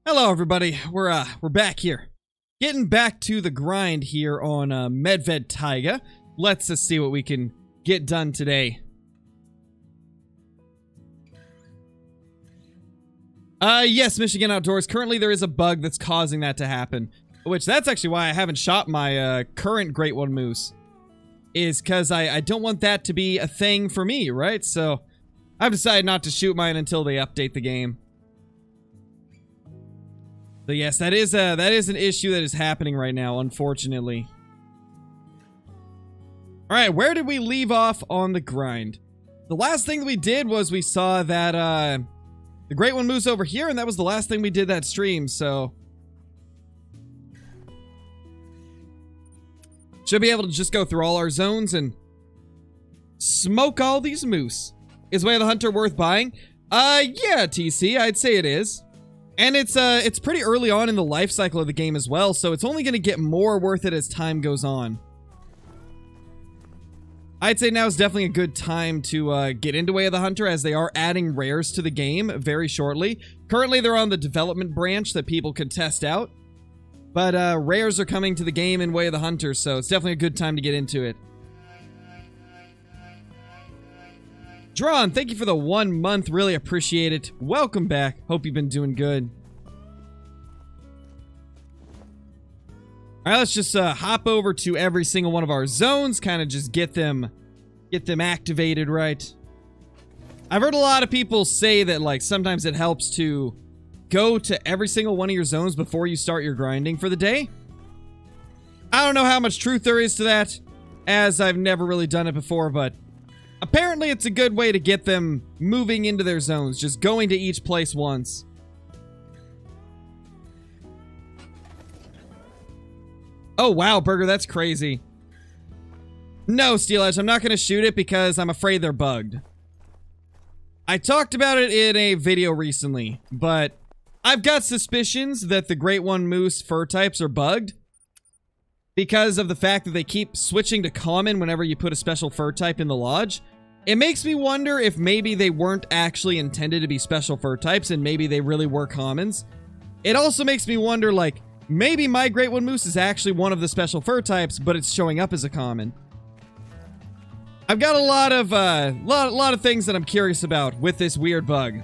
Hello, everybody. We're back here, getting back to the grind here on Medved Taiga. Let's see what we can get done today. Yes, Michigan Outdoors. Currently, there is a bug that's causing that to happen, which that's actually why I haven't shot my current Great One Moose, is because I don't want that to be a thing for me, right? So I've decided not to shoot mine until they update the game. So yes, that is an issue that is happening right now, unfortunately. Alright, where did we leave off on the grind? The last thing that we did was we saw that the Great One Moose over here, and that was the last thing we did that stream, so should be able to just go through all our zones and smoke all these moose. Is Way of the Hunter worth buying? Yeah, TC, I'd say it is. And it's pretty early on in the life cycle of the game as well, so it's only going to get more worth it as time goes on. I'd say now is definitely a good time to get into Way of the Hunter, as they are adding rares to the game very shortly. Currently, they're on the development branch that people can test out, but rares are coming to the game in Way of the Hunter, so it's definitely a good time to get into it. Drawn, thank you for the 1 month. Really appreciate it. Welcome back. Hope you've been doing good. Alright, let's just hop over to every single one of our zones. Kind of just get them activated, right? I've heard a lot of people say that, like, sometimes it helps to go to every single one of your zones before you start your grinding for the day. I don't know how much truth there is to that, as I've never really done it before, but apparently it's a good way to get them moving into their zones, just going to each place once. Oh wow, Burger, that's crazy. No, Steel Edge, I'm not going to shoot it because I'm afraid they're bugged. I talked about it in a video recently, but I've got suspicions that the Great One Moose fur types are bugged because of the fact that they keep switching to common whenever you put a special fur type in the lodge. It makes me wonder if maybe they weren't actually intended to be special fur types and maybe they really were commons. It also makes me wonder, like, maybe my Great One Moose is actually one of the special fur types, but it's showing up as a common. I've got a lot of things that I'm curious about with this weird bug.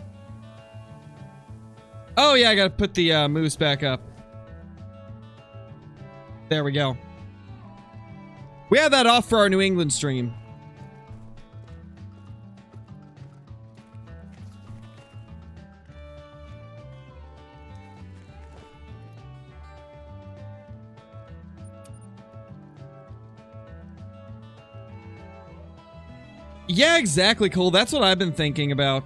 Oh yeah, I gotta put the moose back up. There we go. We have that off for our New England stream. Yeah, exactly, Cole. That's what I've been thinking about.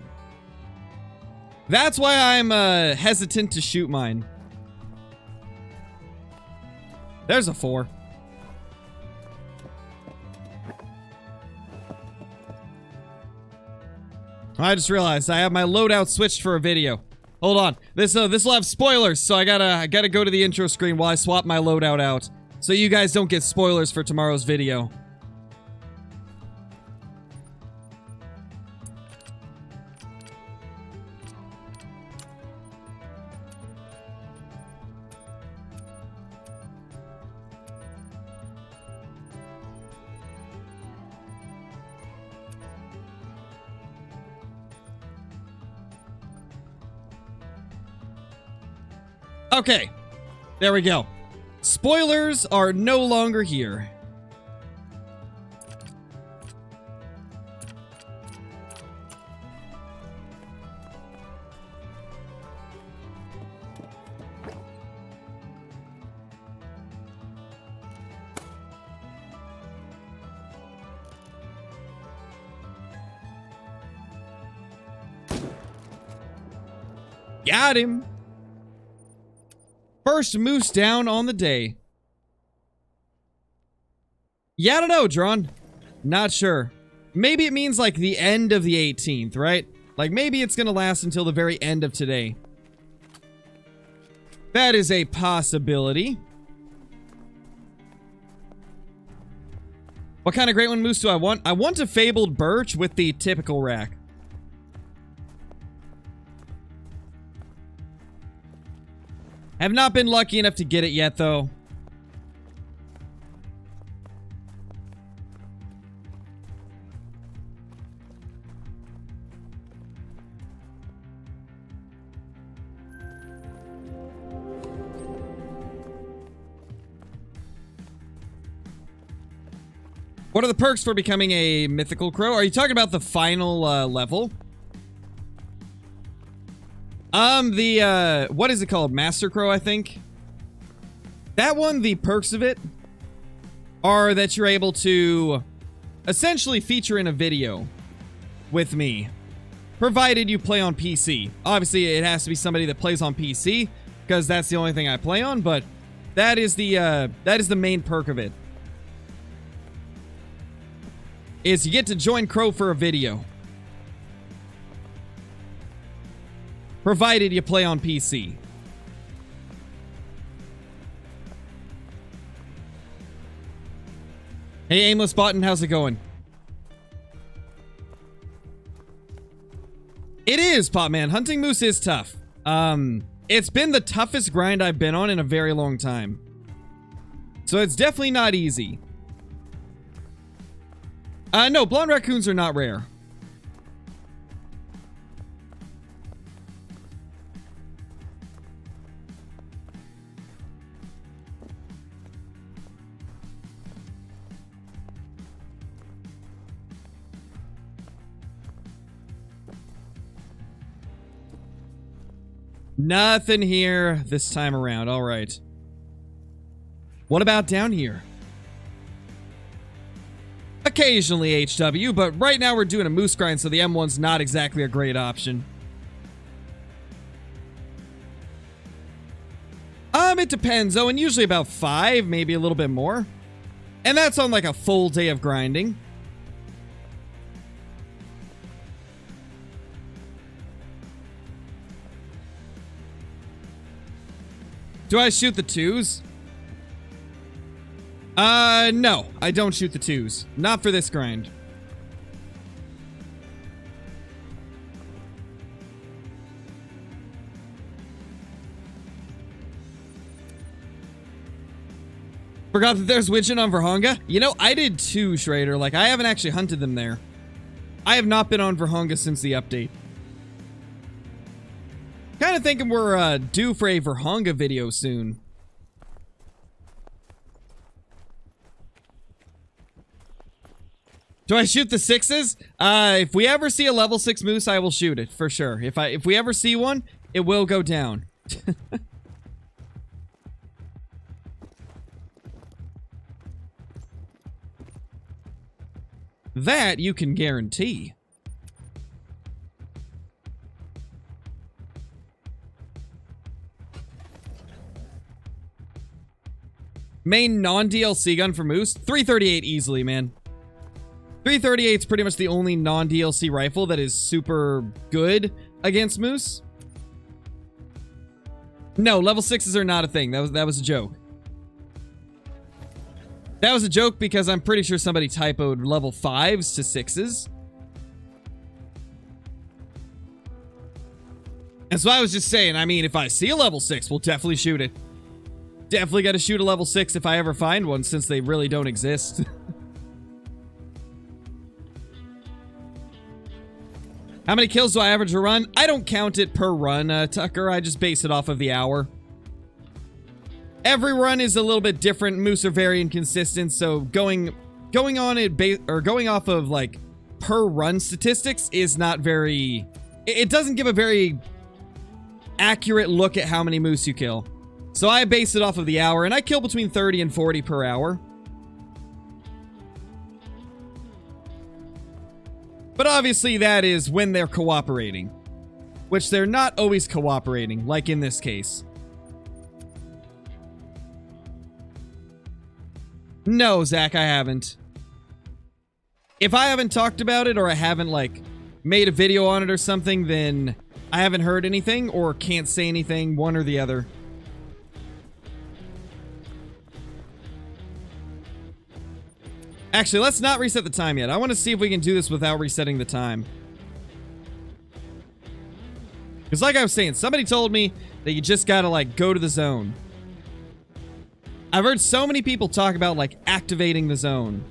That's why I'm hesitant to shoot mine. There's a 4. I just realized I have my loadout switched for a video. Hold on. This will have spoilers, so I gotta go to the intro screen while I swap my loadout out, so you guys don't get spoilers for tomorrow's video. Okay, there we go. Spoilers are no longer here. Got him. First moose down on the day. Yeah, I don't know, Drawn. Not sure. Maybe it means like the end of the 18th, right? Like maybe it's gonna last until the very end of today. That is a possibility. What kind of Great One Moose do I want? I want a Fabled Birch with the typical rack. Have not been lucky enough to get it yet, though. What are the perks for becoming a mythical crow? Are you talking about the final level? What is it called? Master Crow, I think. That one, the perks of it are that you're able to essentially feature in a video with me, provided you play on PC. Obviously, it has to be somebody that plays on PC, because that's the only thing I play on, but that is the main perk of it. Is you get to join Crow for a video. Provided you play on PC. Hey, Aimless Button, how's it going? It is, Popman. Hunting moose is tough. It's been the toughest grind I've been on in a very long time. So it's definitely not easy. No, blonde raccoons are not rare. Nothing here this time around. All right. What about down here? Occasionally HW, but right now we're doing a moose grind, so the M1's not exactly a great option. It depends, though, and usually about 5, maybe a little bit more. And that's on like a full day of grinding. Do I shoot the 2s? No, I don't shoot the 2s. Not for this grind. Forgot that there's Widgeon on Verhonga? You know, I did too, Schrader. Like, I haven't actually hunted them there. I have not been on Verhonga since the update. Kind of thinking we're, due for a Verhonga video soon. Do I shoot the 6s? If we ever see a level 6 moose, I will shoot it, for sure. If we ever see one, it will go down. That you can guarantee. Main non-DLC gun for moose? 338 easily, man. 338 is pretty much the only non-DLC rifle that is super good against moose. No, level 6s are not a thing. That was a joke. That was a joke because I'm pretty sure somebody typoed level 5s to 6s. And so I was just saying, I mean, if I see a level 6, we'll definitely shoot it. Definitely got to shoot a level 6 if I ever find one, since they really don't exist. How many kills do I average a run? I don't count it per run, Tucker. I just base it off of the hour. Every run is a little bit different. Moose are very inconsistent, so going on it going off of like per run statistics is not very. It doesn't give a very accurate look at how many moose you kill. So I base it off of the hour, and I kill between 30 and 40 per hour. But obviously that is when they're cooperating, which they're not always cooperating, like in this case. No, Zach, I haven't. If I haven't talked about it, or I haven't, like, made a video on it or something, then I haven't heard anything, or can't say anything, one or the other. Actually, let's not reset the time yet. I want to see if we can do this without resetting the time. Because like I was saying, somebody told me that you just gotta, like, go to the zone. I've heard so many people talk about, like, activating the zone.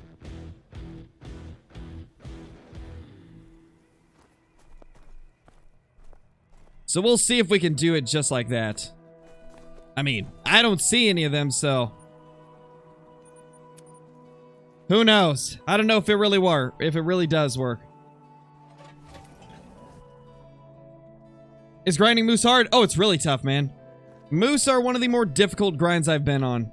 So we'll see if we can do it just like that. I mean, I don't see any of them, so... who knows? I don't know if it really if it really does work. Is grinding moose hard? Oh, it's really tough, man. Moose are one of the more difficult grinds I've been on.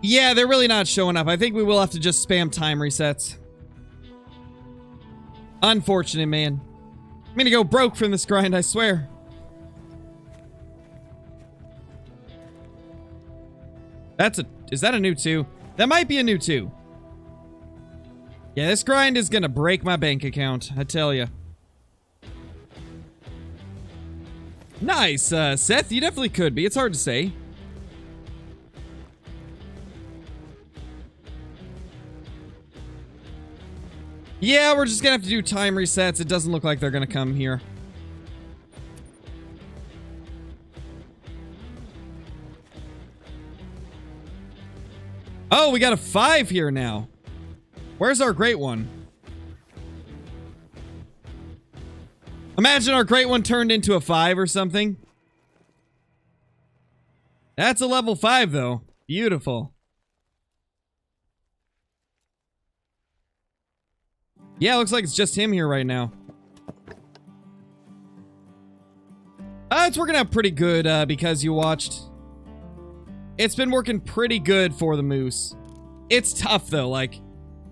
Yeah, they're really not showing up. I think we will have to just spam time resets. Unfortunate, man. I'm gonna go broke from this grind, I swear. Is that a new 2? That might be a new 2. Yeah, this grind is gonna break my bank account, I tell ya. Nice, Seth, you definitely could be. It's hard to say. Yeah, we're just gonna have to do time resets. It doesn't look like they're gonna come here. Oh, we got a 5 here now. Where's our great one? Imagine our great one turned into a 5 or something. That's a level 5, though. Beautiful. Yeah, looks like it's just him here right now. It's working out pretty good because you watched. It's been working pretty good for the moose. It's tough, though. Like,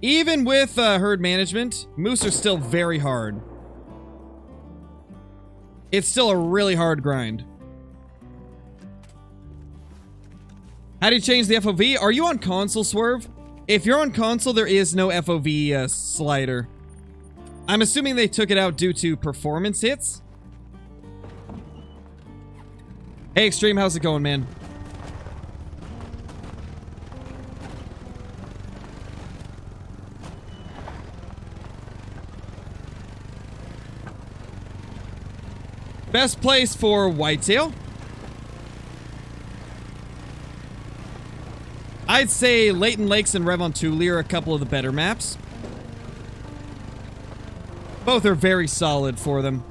even with herd management, moose are still very hard. It's still a really hard grind. How do you change the FOV? Are you on console, Swerve? If you're on console, there is no FOV slider. I'm assuming they took it out due to performance hits. Hey, Extreme, how's it going, man? Best place for whitetail? I'd say Leighton Lakes and Revontuli are a couple of the better maps. Both are very solid for them.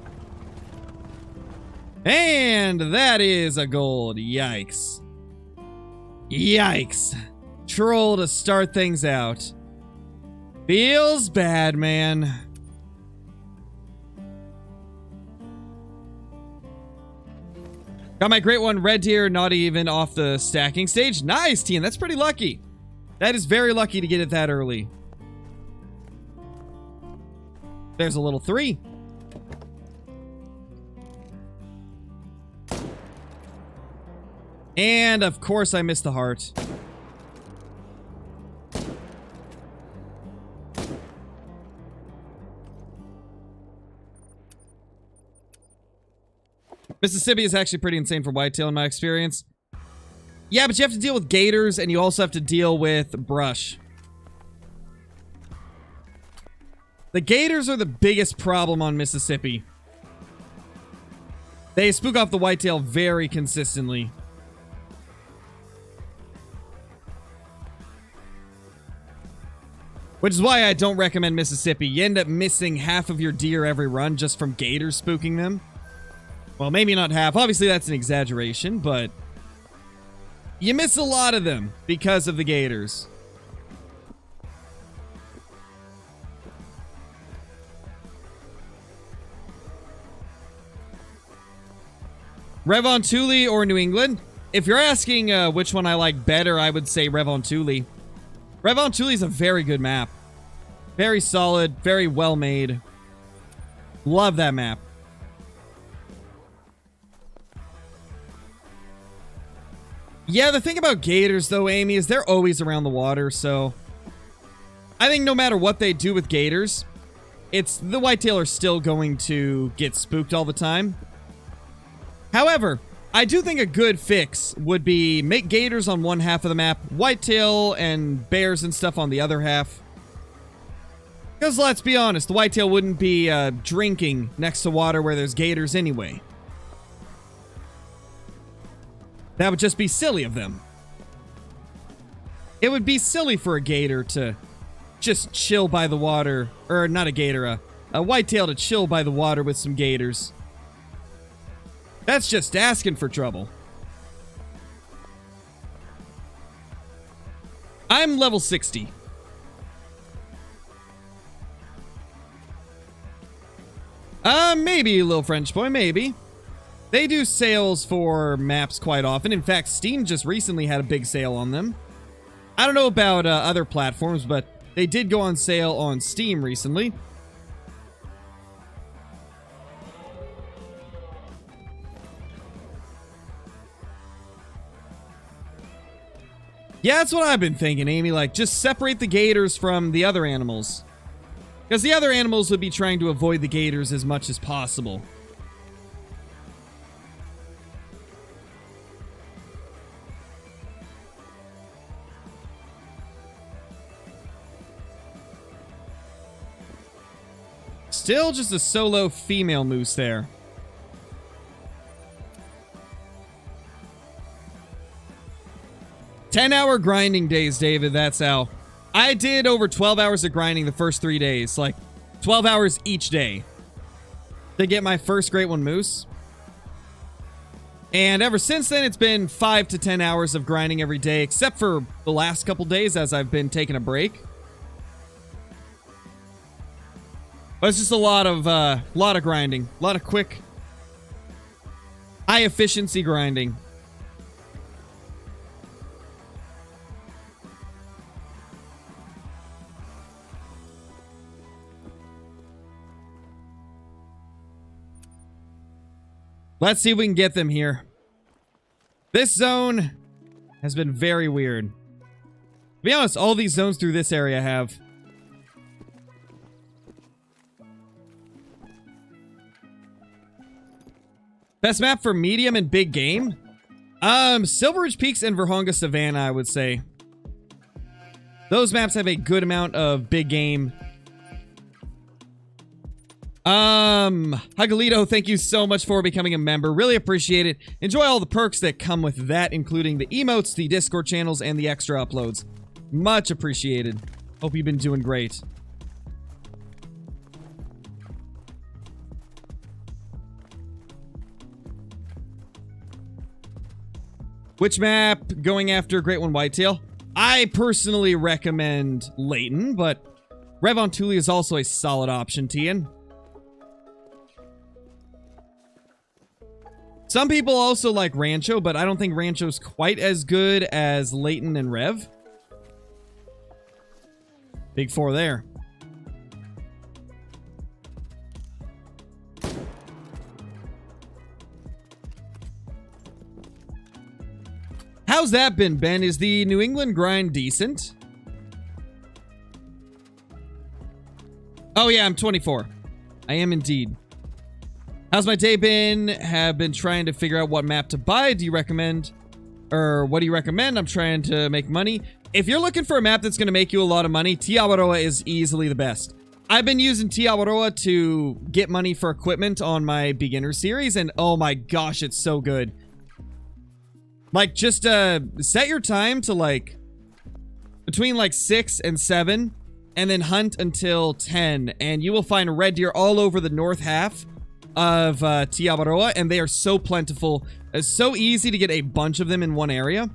And that is a gold. Yikes. Yikes. Troll to start things out. Feels bad, man. Got my great one, red deer, not even off the stacking stage. Nice, team. That's pretty lucky. That is very lucky to get it that early. There's a little 3. And, of course, I missed the heart. Mississippi is actually pretty insane for whitetail in my experience. Yeah, but you have to deal with gators, and you also have to deal with brush. The gators are the biggest problem on Mississippi. They spook off the whitetail very consistently. Which is why I don't recommend Mississippi. You end up missing half of your deer every run just from gators spooking them. Well, maybe not half. Obviously, that's an exaggeration, but you miss a lot of them because of the gators. Revontuli or New England? If you're asking which one I like better, I would say Revontuli. Revontuli is a very good map. Very solid, very well made. Love that map. Yeah, the thing about gators, though, Amy, is they're always around the water, so I think no matter what they do with gators, the whitetail are still going to get spooked all the time. However, I do think a good fix would be make gators on one half of the map, whitetail and bears and stuff on the other half. Because let's be honest, the whitetail wouldn't be drinking next to water where there's gators anyway. That would just be silly of them. It would be silly for a gator to just chill by the water. Or not a gator, a whitetail to chill by the water with some gators. That's just asking for trouble. I'm level 60. Maybe, little French boy, maybe. They do sales for maps quite often. In fact, Steam just recently had a big sale on them. I don't know about other platforms, but they did go on sale on Steam recently. Yeah, that's what I've been thinking, Amy. Like, just separate the gators from the other animals. Because the other animals would be trying to avoid the gators as much as possible. Still just a solo female moose there. "10-hour grinding days, David, that's how. I did over 12 hours of grinding the first 3 days. Like, 12 hours each day. To get my first Great One Moose. And ever since then, it's been 5 to 10 hours of grinding every day. Except for the last couple days as I've been taking a break. But it's just a lot of grinding. A lot of quick, high efficiency grinding. Let's see if we can get them here. This zone has been very weird. To be honest, all these zones through this area have. Best map for medium and big game? Silver Ridge Peaks and Virhonga Savannah, I would say. Those maps have a good amount of big game. Hagalito, thank you so much for becoming a member. Really appreciate it. Enjoy all the perks that come with that, including the emotes, the Discord channels, and the extra uploads. Much appreciated. Hope you've been doing great. Which map going after Great One Whitetail? I personally recommend Layton, but Revon Thule is also a solid option, Tian. Some people also like Rancho, but I don't think Rancho's quite as good as Layton and Rev. Big 4 there. How's that been, Ben? Is the New England grind decent? Oh yeah, I'm 24. I am indeed. How's my day been? Have been trying to figure out what map to buy. Do you recommend? Or what do you recommend? I'm trying to make money. If you're looking for a map that's going to make you a lot of money, Tiawaroa is easily the best. I've been using Tiawaroa to get money for equipment on my beginner series, and oh my gosh, it's so good. Like, just set your time to like between like 6 and 7, and then hunt until 10, and you will find red deer all over the north half of Tiawaroa, and they are so plentiful. It's so easy to get a bunch of them in one area.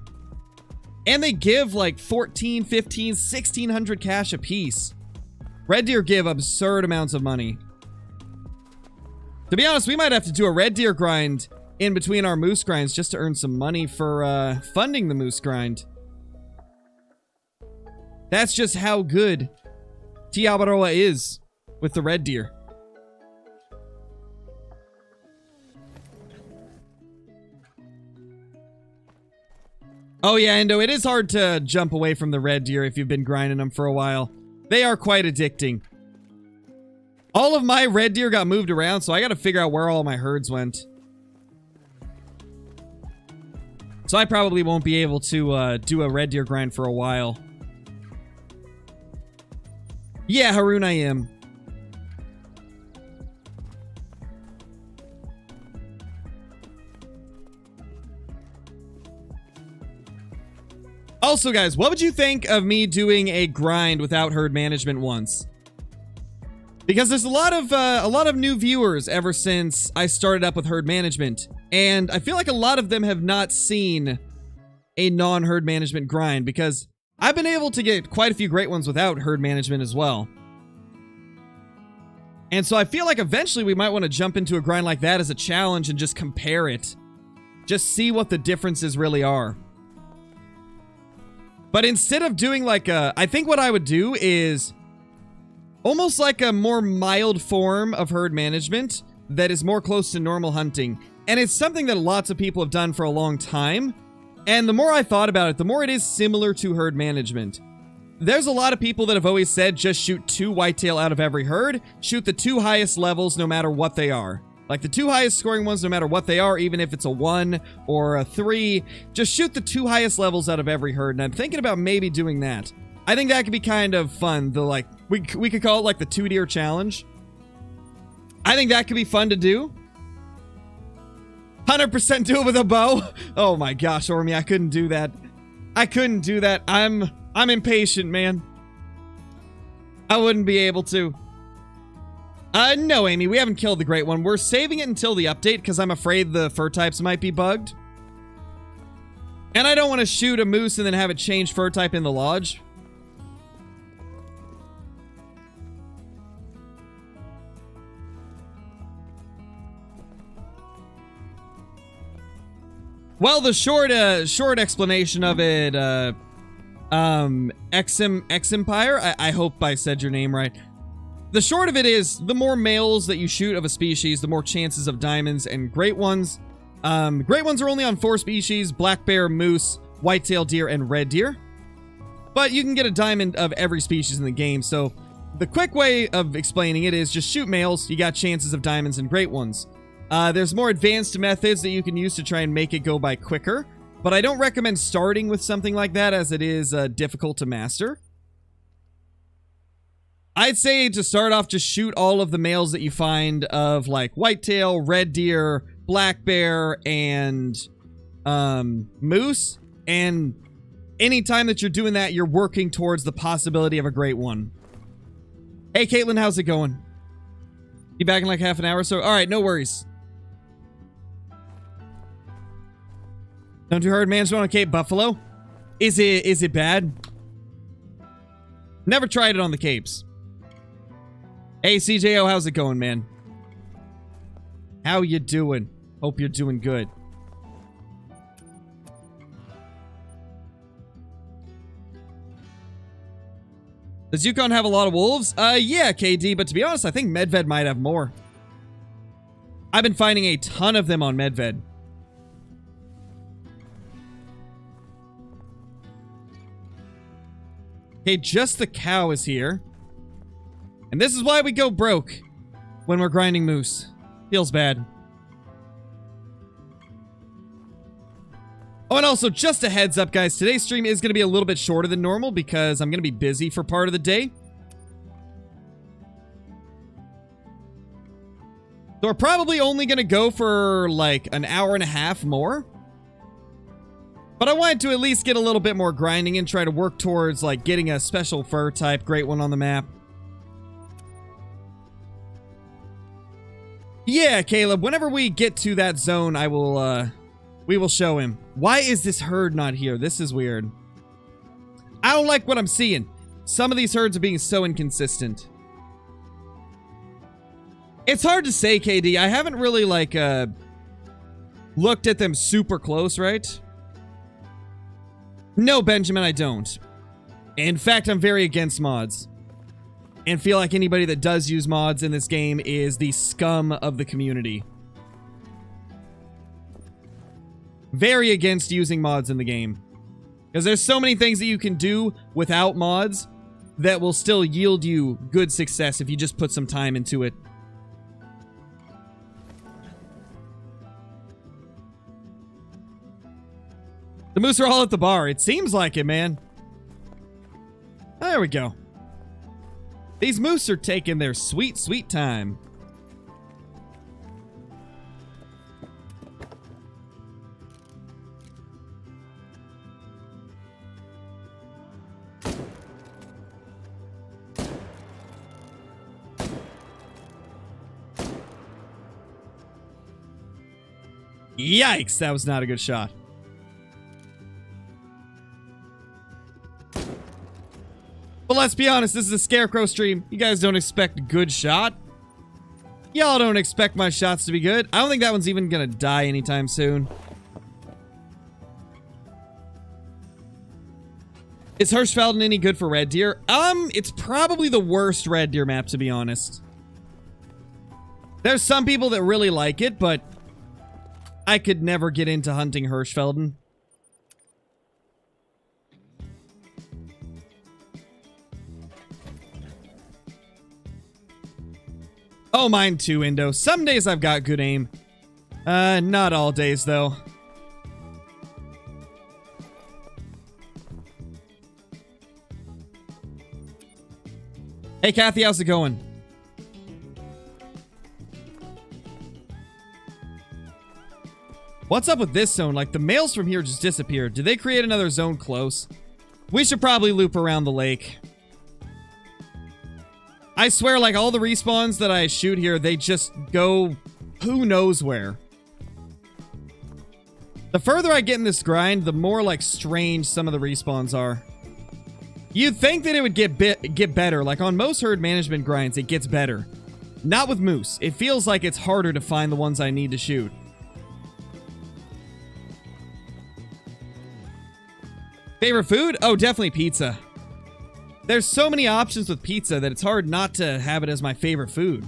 And they give like 14, 15, 1600 cash a piece. Red deer give absurd amounts of money. To be honest, we might have to do a red deer grind in between our moose grinds just to earn some money for funding the moose grind. That's just how good Tiawaroa is with the red deer. Oh yeah, Endo, it is hard to jump away from the red deer if you've been grinding them for a while. They are quite addicting. All of my red deer got moved around, so I gotta figure out where all my herds went. So I probably won't be able to do a red deer grind for a while. Yeah, Haroon, I am. Also, guys, what would you think of me doing a grind without herd management once? Because there's a lot of new viewers ever since I started up with herd management, and I feel like a lot of them have not seen a non-herd management grind, because I've been able to get quite a few great ones without herd management as well. And so I feel like eventually we might want to jump into a grind like that as a challenge and just compare it. Just see what the differences really are. But instead of doing like a... I think what I would do is almost like a more mild form of herd management that is more close to normal hunting. And it's something that lots of people have done for a long time. And the more I thought about it, the more it is similar to herd management. There's a lot of people that have always said just shoot 2 whitetail out of every herd. Shoot the 2 highest levels no matter what they are. Like the 2 highest scoring ones no matter what they are, even if it's a 1 or a 3. Just shoot the 2 highest levels out of every herd. And I'm thinking about maybe doing that. I think that could be kind of fun. The like we could call it like the 2 deer challenge. I think that could be fun to do. 100% do it with a bow. Oh my gosh, Ormy, I couldn't do that. I couldn't do that. I'm impatient, man. I wouldn't be able to. No, Amy, we haven't killed the great one. We're saving it until the update because I'm afraid the fur types might be bugged. And I don't want to shoot a moose and then have it change fur type in the lodge. Well, the short explanation of it, X-Empire, I hope I said your name right. The short of it is, the more males that you shoot of a species, the more chances of diamonds and great ones. Great ones are only on 4 species: black bear, moose, whitetail deer, and red deer. But you can get a diamond of every species in the game, so the quick way of explaining it is just shoot males, you got chances of diamonds and great ones. There's more advanced methods that you can use to try and make it go by quicker, but I don't recommend starting with something like that as it is difficult to master. I'd say to start off, just shoot all of the males that you find of like whitetail, red deer, black bear, and moose, and anytime that you're doing that, you're working towards the possibility of a great one. Hey Caitlin, how's it going? You back in like half an hour or so? Alright, no worries. Don't do herd management on Cape Buffalo? Is it bad? Never tried it on the Capes. Hey CJO, how's it going, man? How you doing? Hope you're doing good. Does Yukon have a lot of wolves? Yeah, KD, but to be honest, I think Medved might have more. I've been finding a ton of them on Medved. Okay, just the cow is here. And this is why we go broke when we're grinding moose. Feels bad. Oh, and also, just a heads up, guys. Today's stream is going to be a little bit shorter than normal because I'm going to be busy for part of the day. So we're probably only going to go for, like, an hour and a half more. But I wanted to at least get a little bit more grinding and try to work towards, like, getting a special fur type great one on the map. Yeah, Caleb, whenever we get to that zone, I will, we will show him. Why is this herd not here? This is weird. I don't like what I'm seeing. Some of these herds are being so inconsistent. It's hard to say, KD. I haven't really, like, looked at them super close, right? No, Benjamin, I don't. In fact, I'm very against mods. And feel like anybody that does use mods in this game is the scum of the community. Very against using mods in the game. Because there's so many things that you can do without mods that will still yield you good success if you just put some time into it. The moose are all at the bar. It seems like it, man. There we go. These moose are taking their sweet, sweet time. Yikes, that was not a good shot. But let's be honest, this is a Scarecrow stream. You guys don't expect a good shot. Y'all don't expect my shots to be good. I don't think that one's even gonna die anytime soon. Is Hirschfelden any good for red deer? It's probably the worst red deer map, to be honest. There's some people that really like it, but I could never get into hunting Hirschfelden. Oh, mine too, Indo. Some days I've got good aim. Not all days, though. Hey, Kathy, how's it going? What's up with this zone? Like, the males from here just disappeared. Did they create another zone close? We should probably loop around the lake. I swear, like, all the respawns that I shoot here, they just go who knows where. The further I get in this grind, the more, like, strange some of the respawns are. You'd think that it would get better. Like, on most herd management grinds, it gets better. Not with moose. It feels like it's harder to find the ones I need to shoot. Favorite food? Oh, definitely pizza. There's so many options with pizza that it's hard not to have it as my favorite food.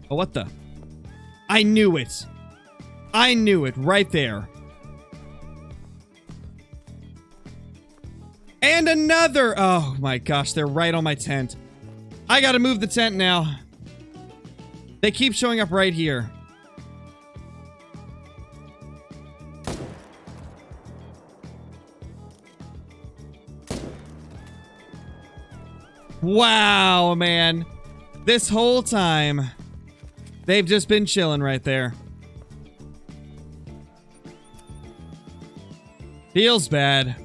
Oh, what the? I knew it. I knew it right there. And another! Oh my gosh, they're right on my tent. I gotta move the tent now. They keep showing up right here. Wow, man. This whole time, they've just been chilling right there. Feels bad.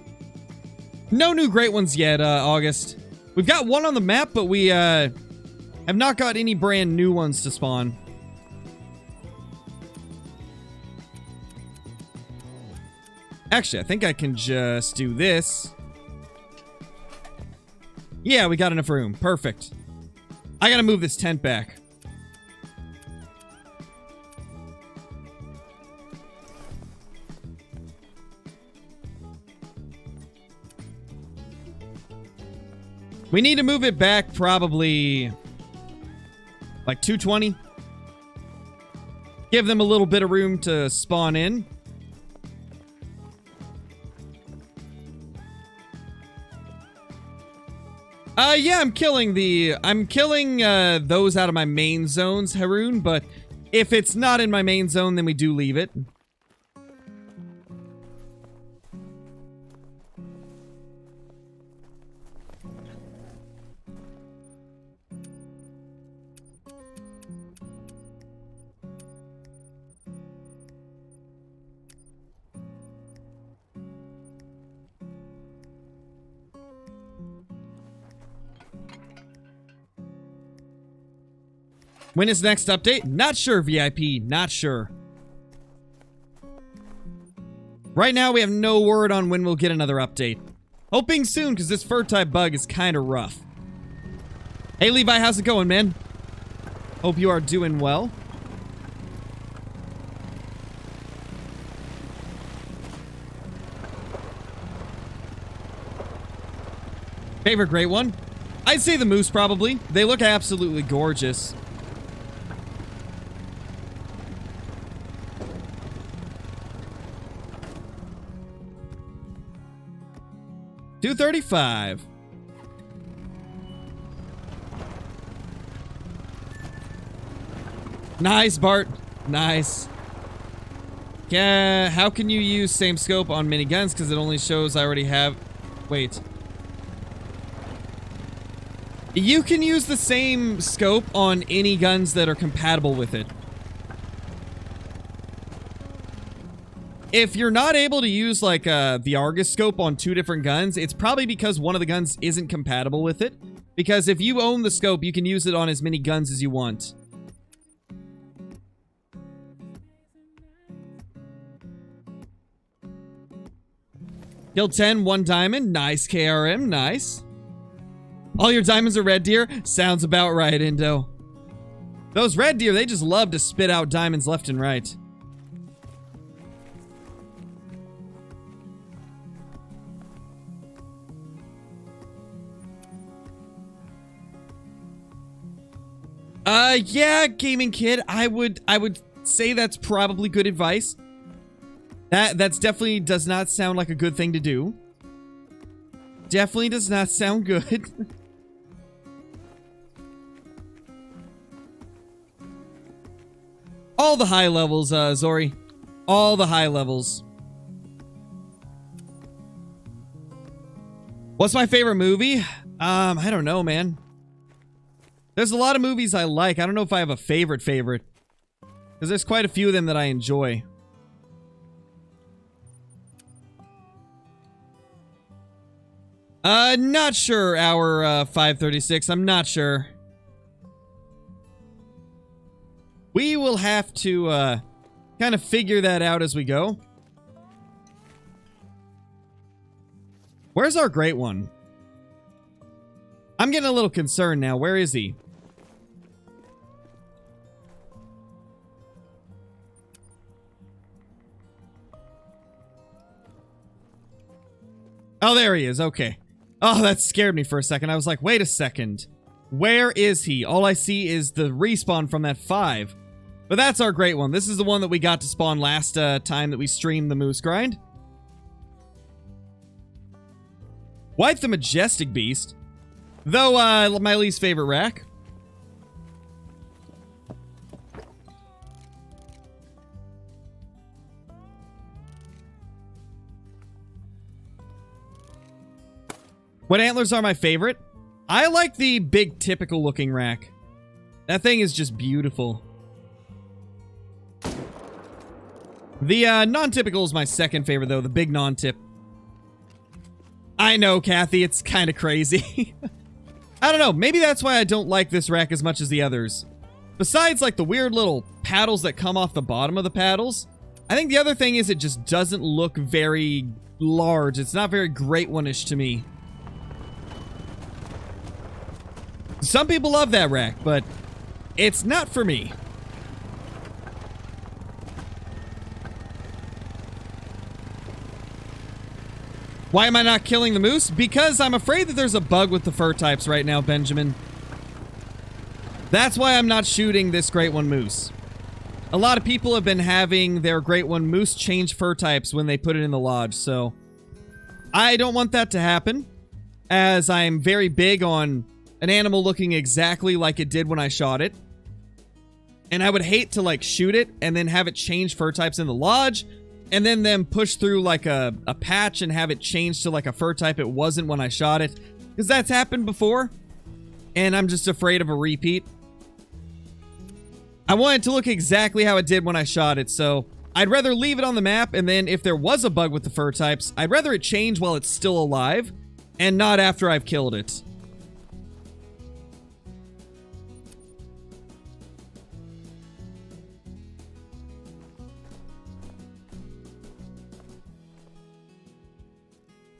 No new great ones yet, August. We've got one on the map, but we have not got any brand new ones to spawn. Actually, I think I can just do this. Yeah, we got enough room. Perfect. I gotta move this tent back. We need to move it back probably like 220. Give them a little bit of room to spawn in. Yeah, I'm killing those out of my main zones, Haroon, but if it's not in my main zone, then we do leave it. When is next update? Not sure, VIP. Not sure. Right now, we have no word on when we'll get another update. Hoping soon, because this fur type bug is kind of rough. Hey, Levi, how's it going, man? Hope you are doing well. Favorite great one? I'd say the moose, probably. They look absolutely gorgeous. $235. Nice, Bart. Nice. Yeah, how can you use same scope on miniguns? Because it only shows I already have... Wait. You can use the same scope on any guns that are compatible with it. If you're not able to use like the Argus scope on 2 different guns, it's probably because one of the guns isn't compatible with it. Because if you own the scope, you can use it on as many guns as you want. Kill 10, 1 diamond. Nice, KRM, nice. All your diamonds are red deer? Sounds about right, Indo. Those red deer, they just love to spit out diamonds left and right. Yeah, gaming kid, I would say that's probably good advice. That's definitely does not sound like a good thing to do. Definitely does not sound good. All the high levels, Zori. All the high levels. What's my favorite movie? I don't know, man. There's a lot of movies I like. I don't know if I have a favorite. Because there's quite a few of them that I enjoy. Not sure, hour 5:36. I'm not sure. We will have to, kind of figure that out as we go. Where's our great one? I'm getting a little concerned now. Where is he? Oh, there he is. Okay. Oh, that scared me for a second. I was like, wait a second. Where is he? All I see is the respawn from that 5. But that's our great one. This is the one that we got to spawn last time that we streamed the Moose Grind. White the Majestic Beast. Though, my least favorite rack. What antlers are my favorite? I like the big typical looking rack. That thing is just beautiful. The non-typical is my second favorite though, the big non-tip. I know, Kathy, it's kind of crazy. I don't know, maybe that's why I don't like this rack as much as the others. Besides like the weird little paddles that come off the bottom of the paddles, I think the other thing is it just doesn't look very large. It's not very Great One-ish to me. Some people love that rack, but it's not for me. Why am I not killing the moose? Because I'm afraid that there's a bug with the fur types right now, Benjamin. That's why I'm not shooting this Great One moose. A lot of people have been having their Great One moose change fur types when they put it in the lodge, so I don't want that to happen, as I'm very big on an animal looking exactly like it did when I shot it. And I would hate to like shoot it and then have it change fur types in the lodge, and then them push through like a patch and have it change to like a fur type it wasn't when I shot it. Because that's happened before. And I'm just afraid of a repeat. I want it to look exactly how it did when I shot it, so I'd rather leave it on the map, and then if there was a bug with the fur types, I'd rather it change while it's still alive, and not after I've killed it.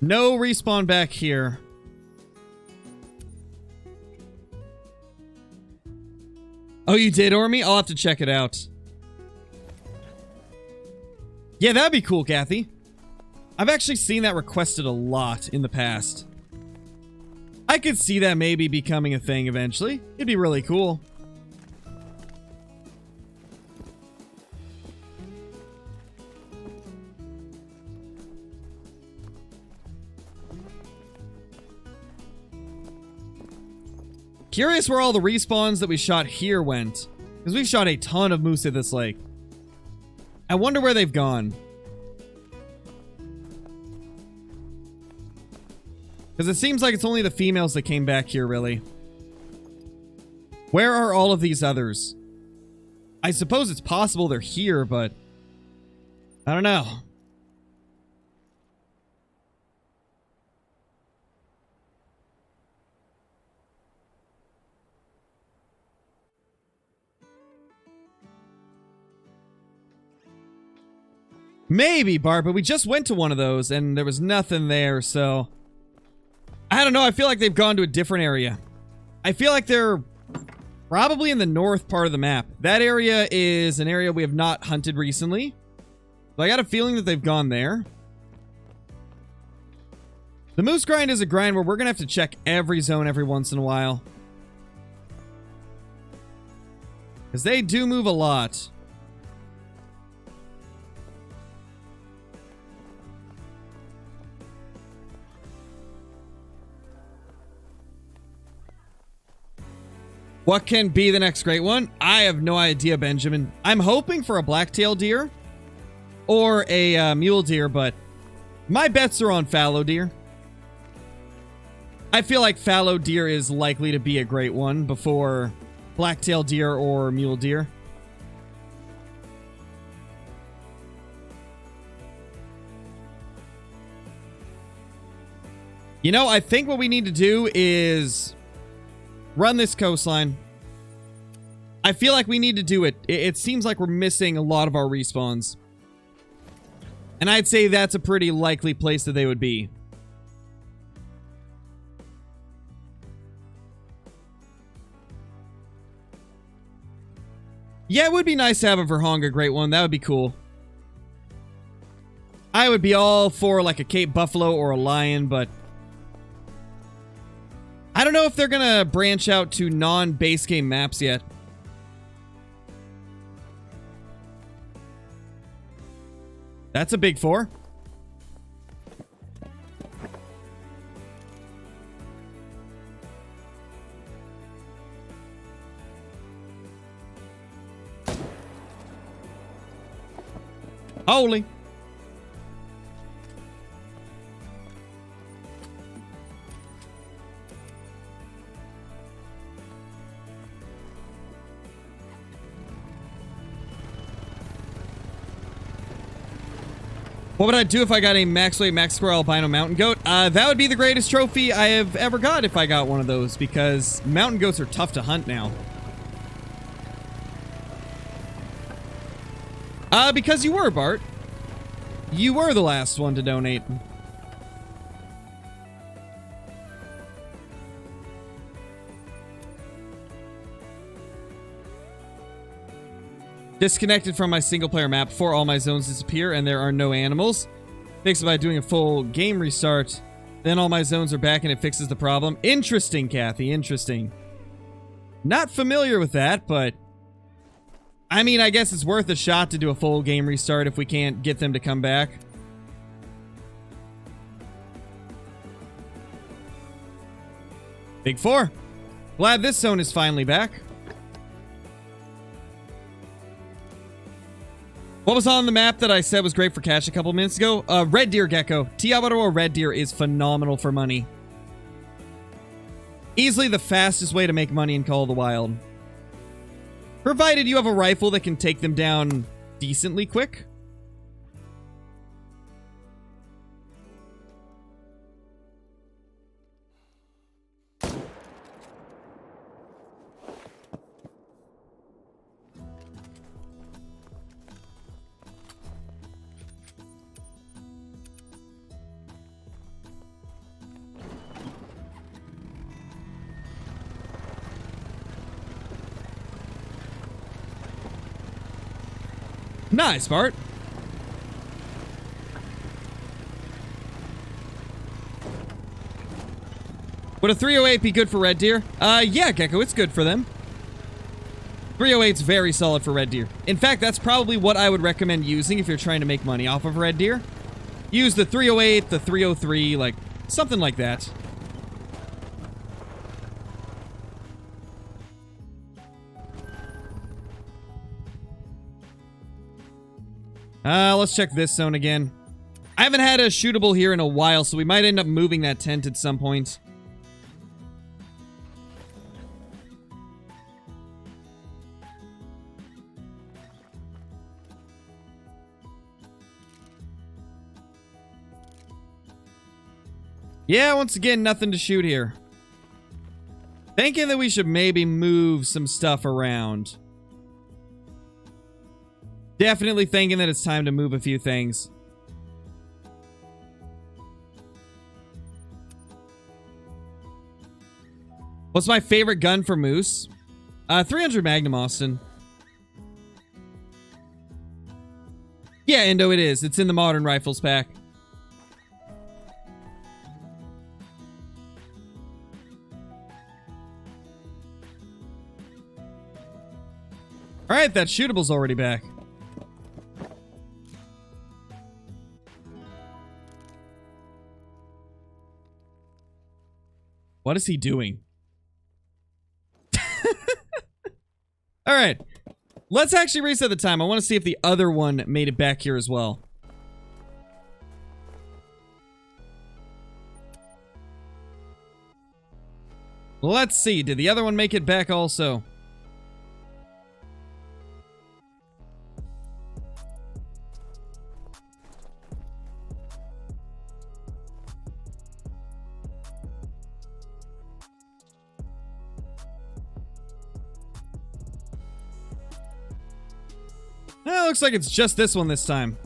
No respawn back here. Oh, you did, Ormy? I'll have to check it out. Yeah, that'd be cool, Kathy. I've actually seen that requested a lot in the past. I could see that maybe becoming a thing eventually. It'd be really cool. Curious where all the respawns that we shot here went. Because we shot a ton of moose at this lake. I wonder where they've gone. Because it seems like it's only the females that came back here, really. Where are all of these others? I suppose it's possible they're here, but I don't know. Maybe, Bart, but we just went to one of those and there was nothing there, so I don't know. I feel like they've gone to a different area. I feel like they're probably in the north part of the map. That area is an area we have not hunted recently. So I got a feeling that they've gone there. The moose grind is a grind where we're going to have to check every zone every once in a while. Because they do move a lot. What can be the next great one? I have no idea, Benjamin. I'm hoping for a black-tailed deer or a mule deer, but my bets are on fallow deer. I feel like fallow deer is likely to be a great one before black-tailed deer or mule deer. You know, I think what we need to do is run this coastline. I feel like we need to do it. It seems like we're missing a lot of our respawns. And I'd say that's a pretty likely place that they would be. Yeah, it would be nice to have a Virhonga Great One. That would be cool. I would be all for like a Cape Buffalo or a lion, but I don't know if they're gonna branch out to non-base game maps yet. That's a big 4. Holy. What would I do if I got a max weight, max square albino mountain goat? That would be the greatest trophy I have ever got if I got one of those, because mountain goats are tough to hunt now. Because you were, Bart. You were the last one to donate. Disconnected from my single player map before all my zones disappear and there are no animals. Fixed by doing a full game restart. Then all my zones are back and it fixes the problem. Interesting, Kathy. Interesting. Not familiar with that, but I mean, I guess it's worth a shot to do a full game restart if we can't get them to come back. Big 4. Glad this zone is finally back. What was on the map that I said was great for catch a couple minutes ago? Red deer gecko. Tiawaroa red deer is phenomenal for money. Easily the fastest way to make money in Call of the Wild. Provided you have a rifle that can take them down decently quick. Nice, Bart. Would a 308 be good for red deer? Yeah, Gecko, it's good for them. 308's very solid for red deer. In fact, that's probably what I would recommend using if you're trying to make money off of red deer. Use the 308, the 303, like, something like that. Let's check this zone again. I haven't had a shootable here in a while, so we might end up moving that tent at some point. Yeah, once again, nothing to shoot here. Thinking that we should maybe move some stuff around. Definitely thinking that it's time to move a few things. What's my favorite gun for moose? 300 Magnum, Austin. Yeah, Indo, it is. It's in the Modern Rifles pack. Alright, that shootable's already back. What is he doing? Alright. Let's actually reset the time. I want to see if the other one made it back here as well. Let's see. Did the other one make it back also? Looks like it's just this one this time.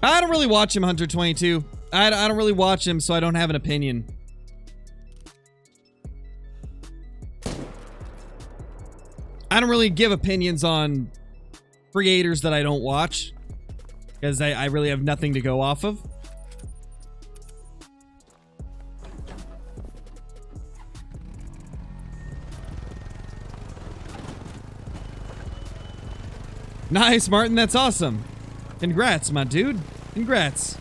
I don't really watch him, Hunter 22. I don't really watch him, so I don't have an opinion. I don't really give opinions on creators that I don't watch, because I really have nothing to go off of. Nice, Martin. That's awesome. Congrats, my dude. Congrats.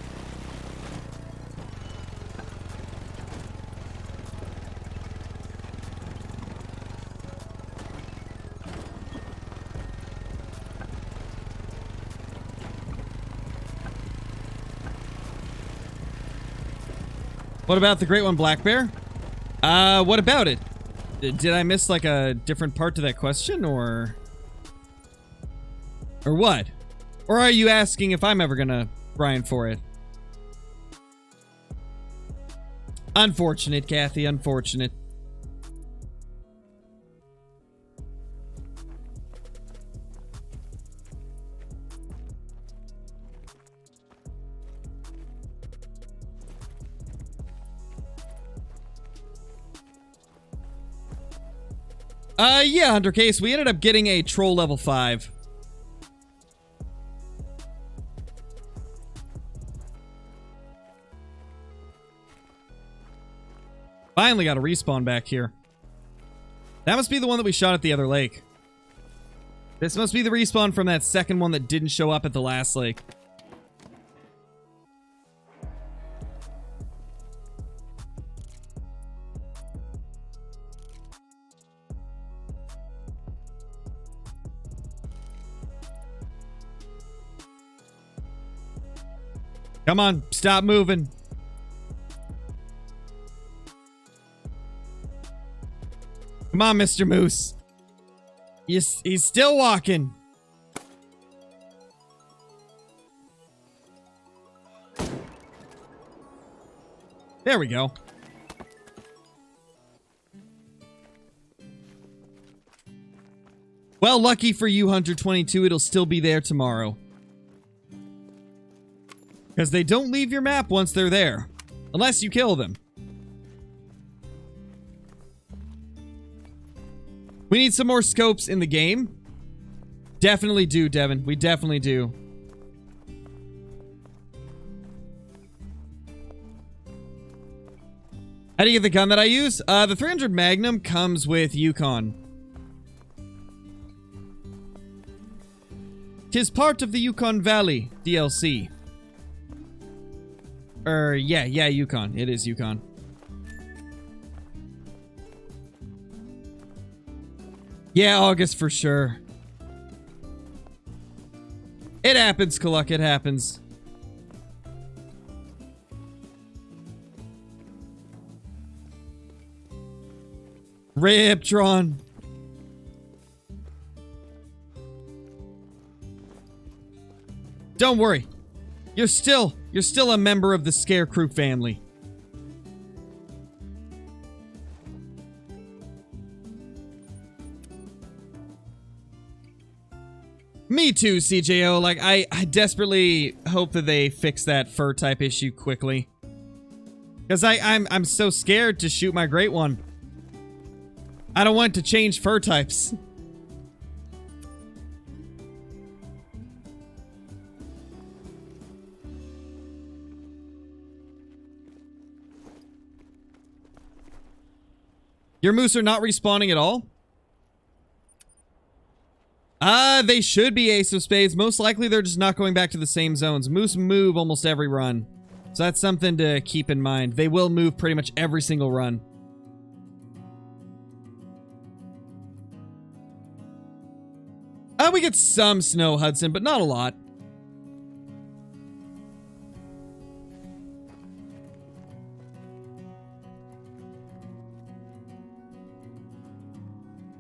What about the great one, Black Bear? What about it? Did I miss, like, a different part to that question, or... Or what? Or are you asking if I'm ever gonna grind for it? Unfortunate, Kathy. Unfortunate. Yeah, Hunter Case. We ended up getting a troll level 5. Finally got a respawn back here. That must be the one that we shot at the other lake. This must be the respawn from that second one that didn't show up at the last lake. Come on, stop moving. Come on, Mr. Moose. He's still walking. There we go. Well, lucky for you, Hunter 22, it'll still be there tomorrow. Because they don't leave your map once they're there. Unless you kill them. We need some more scopes in the game. Definitely do, Devin. We definitely do. How do you get the gun that I use? The 300 Magnum comes with Yukon. 'Tis part of the Yukon Valley DLC. Yeah, Yukon. It is Yukon. Yeah, August for sure. It happens, Kaluk. It happens. Rip, Tron. Don't worry. You're still a member of the Scarecrew family. Me too, CJO. Like, I desperately hope that they fix that fur type issue quickly. Because I'm so scared to shoot my great one. I don't want to change fur types. Your moose are not respawning at all? They should be Ace of Spades. Most likely they're just not going back to the same zones. Moose move almost every run. So that's something to keep in mind. They will move pretty much every single run. We get some snow, Hudson, but not a lot.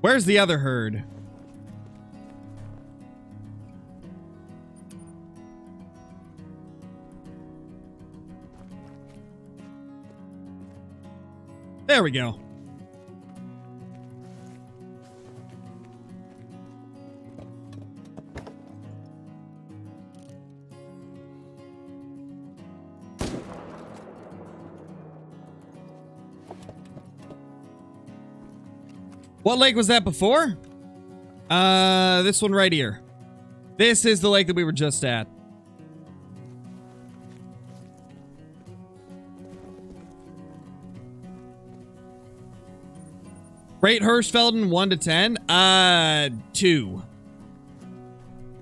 Where's the other herd? There we go. What lake was that before? This one right here. This is the lake that we were just at. Rate Hirschfelden 1 to 10? 2.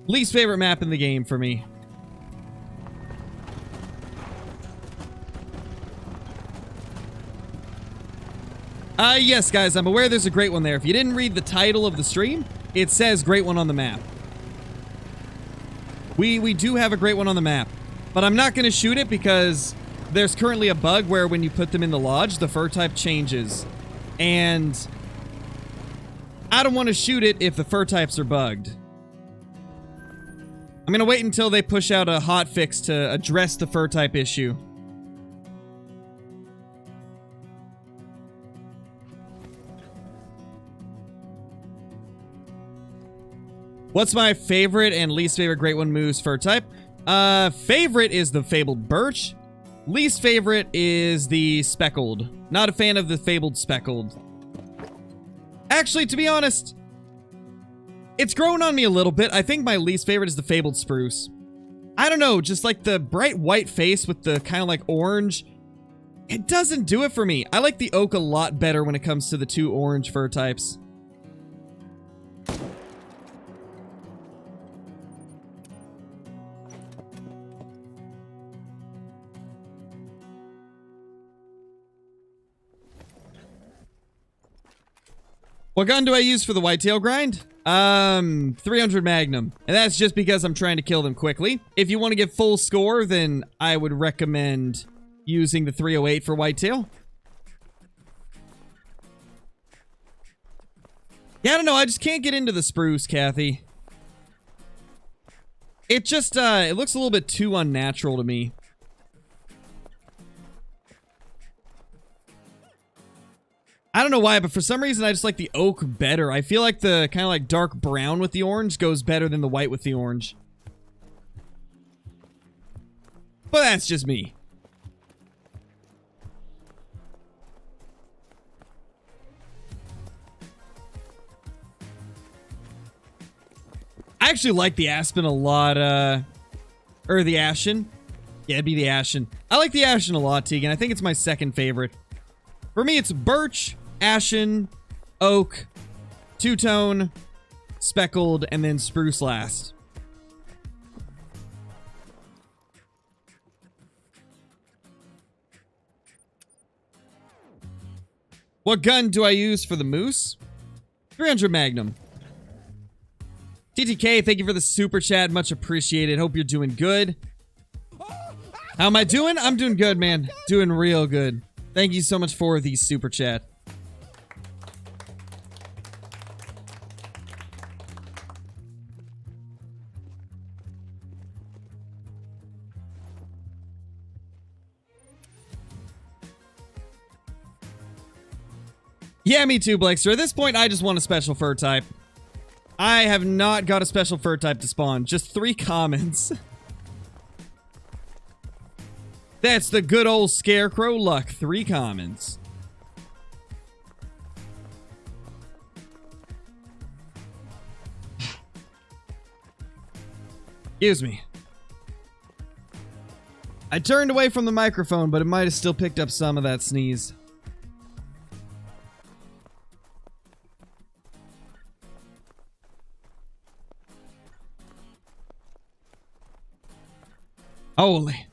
Least favorite map in the game for me. Yes, guys, I'm aware there's a great one there. If you didn't read the title of the stream, it says great one on the map. We do have a great one on the map, but I'm not going to shoot it because there's currently a bug where when you put them in the lodge, the fur type changes. And I don't want to shoot it if the fur types are bugged. I'm going to wait until they push out a hot fix to address the fur type issue. What's my favorite and least favorite Great One Moose fur type? Favorite is the Fabled Birch. Least favorite is the Speckled. Not a fan of the Fabled Speckled. Actually, to be honest, it's grown on me a little bit. I think my least favorite is the Fabled Spruce. I don't know, just like the bright white face with the kind of like orange. It doesn't do it for me. I like the oak a lot better when it comes to the two orange fur types. What gun do I use for the whitetail grind? 300 Magnum. And that's just because I'm trying to kill them quickly. If you want to get full score, then I would recommend using the 308 for whitetail. Yeah, I don't know. I just can't get into the spruce, Kathy. It just, it looks a little bit too unnatural to me. I don't know why, but for some reason I just like the oak better. I feel like the kind of like dark brown with the orange goes better than the white with the orange. But that's just me. I actually like the aspen a lot, or the ashen. Yeah, it'd be the ashen. I like the ashen a lot, Tegan. I think it's my second favorite. For me, it's birch, ashen, oak, two-tone, speckled, and then spruce last. What gun do I use for the moose? 300 Magnum. TTK, thank you for the super chat. Much appreciated. Hope you're doing good. How am I doing? I'm doing good, man. Doing real good. Thank you so much for the super chat. Yeah, me too, Blakester. At this point, I just want a special fur type. I have not got a special fur type to spawn. Just 3 commons. That's the good old Scarecrow luck. 3 commons. Excuse me. I turned away from the microphone, but it might have still picked up some of that sneeze. Holy.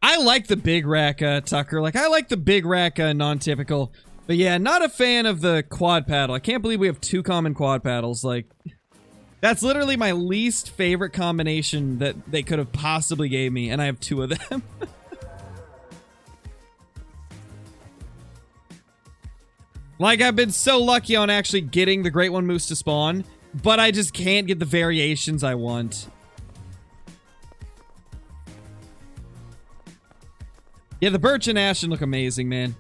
I like the big rack, Tucker. Like, I like the big rack, non-typical. But yeah, not a fan of the quad paddle. I can't believe we have 2 common quad paddles. Like, that's literally my least favorite combination that they could have possibly gave me, and I have 2 of them. Like, I've been so lucky on actually getting the Great One Moose to spawn, but I just can't get the variations I want. Yeah, the birch and ashen look amazing, man.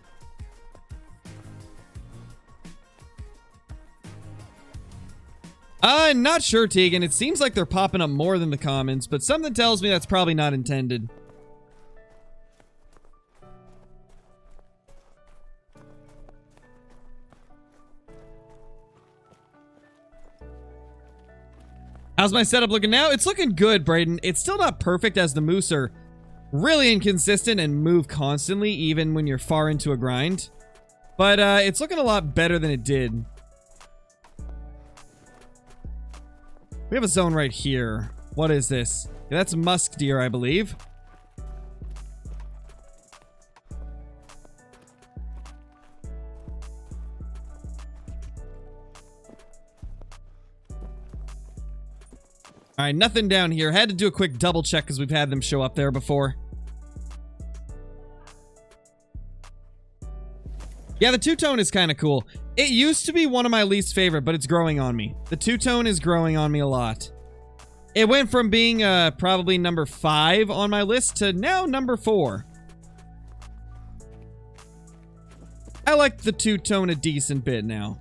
Not sure, Tegan. It seems like they're popping up more than the commons, but something tells me that's probably not intended. How's my setup looking now? It's looking good, Brayden. It's still not perfect as the moose are really inconsistent and move constantly, even when you're far into a grind. But it's looking a lot better than it did. We have a zone right here. What is this? Yeah, that's musk deer, I believe. Alright, nothing down here. Had to do a quick double check because we've had them show up there before. Yeah, the two-tone is kind of cool. It used to be one of my least favorite, but it's growing on me. The two-tone is growing on me a lot. It went from being probably number 5 on my list to now number 4. I like the two-tone a decent bit now.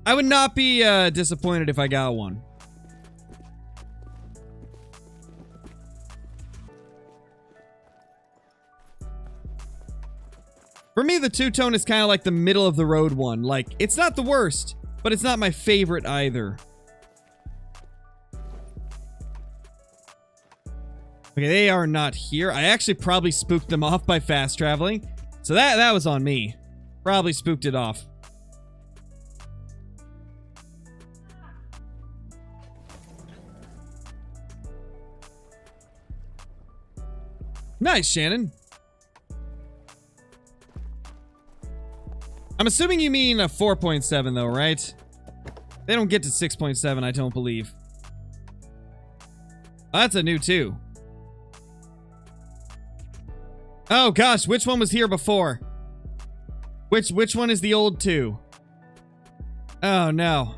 I would not be disappointed if I got one. For me, the two-tone is kind of like the middle of the road one. Like, it's not the worst, but it's not my favorite either. Okay, they are not here. I actually probably spooked them off by fast traveling. So that was on me. Probably spooked it off. Nice, Shannon. I'm assuming you mean a 4.7 though, right? They don't get to 6.7, I don't believe. Oh, that's a new 2. Oh gosh, which one was here before? Which one is the old 2? Oh no.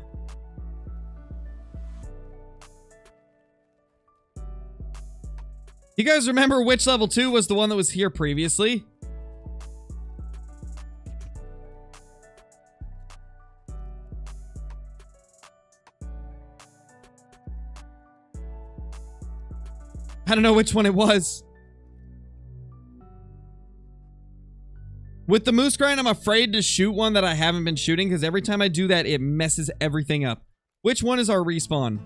You guys remember which level 2 was the one that was here previously? I don't know which one it was. With the moose grind, I'm afraid to shoot one that I haven't been shooting because every time I do that, it messes everything up. Which one is our respawn?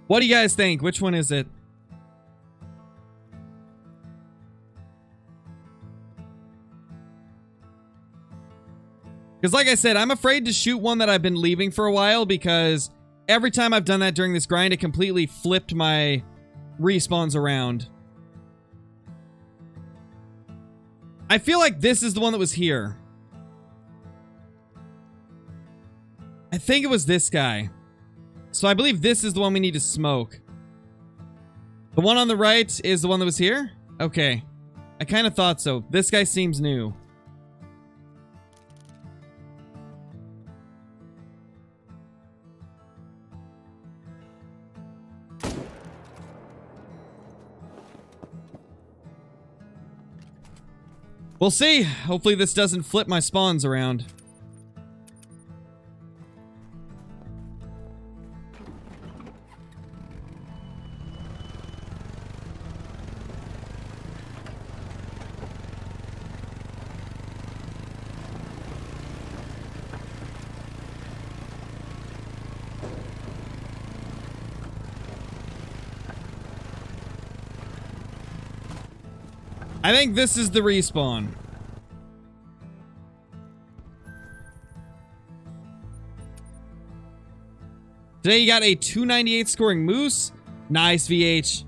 What do you guys think? Which one is it? Because like I said, I'm afraid to shoot one that I've been leaving for a while because every time I've done that during this grind, it completely flipped my respawns around. I feel like this is the one that was here. I think it was this guy. So I believe this is the one we need to smoke. The one on the right is the one that was here? Okay. I kind of thought so. This guy seems new. We'll see. Hopefully this doesn't flip my spawns around. I think this is the respawn. Today you got a 298 scoring moose. Nice, VH.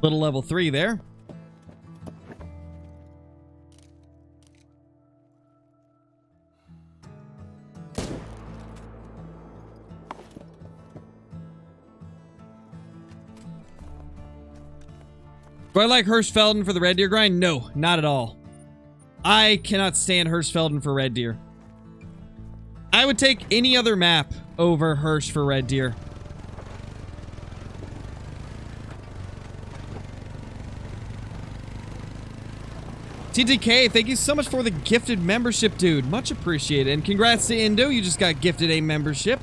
Little level 3 there. Do I like Hirschfelden for the red deer grind? No, not at all. I cannot stand Hirschfelden for red deer. I would take any other map over Hirsch for red deer. TTK, thank you so much for the gifted membership, dude. Much appreciated. And congrats to Indo, you just got gifted a membership.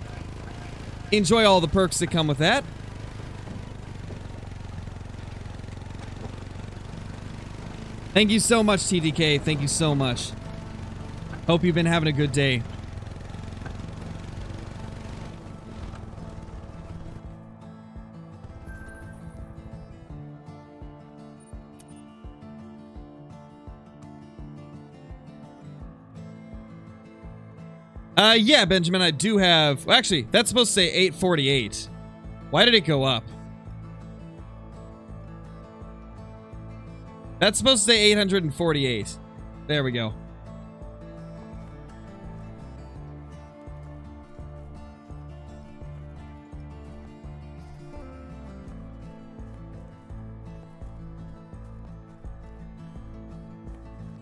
Enjoy all the perks that come with that. Thank you so much, TDK. Thank you so much. Hope you've been having a good day. Yeah, Benjamin, I do have... Well, actually, that's supposed to say 848. Why did it go up? That's supposed to say 848. There we go.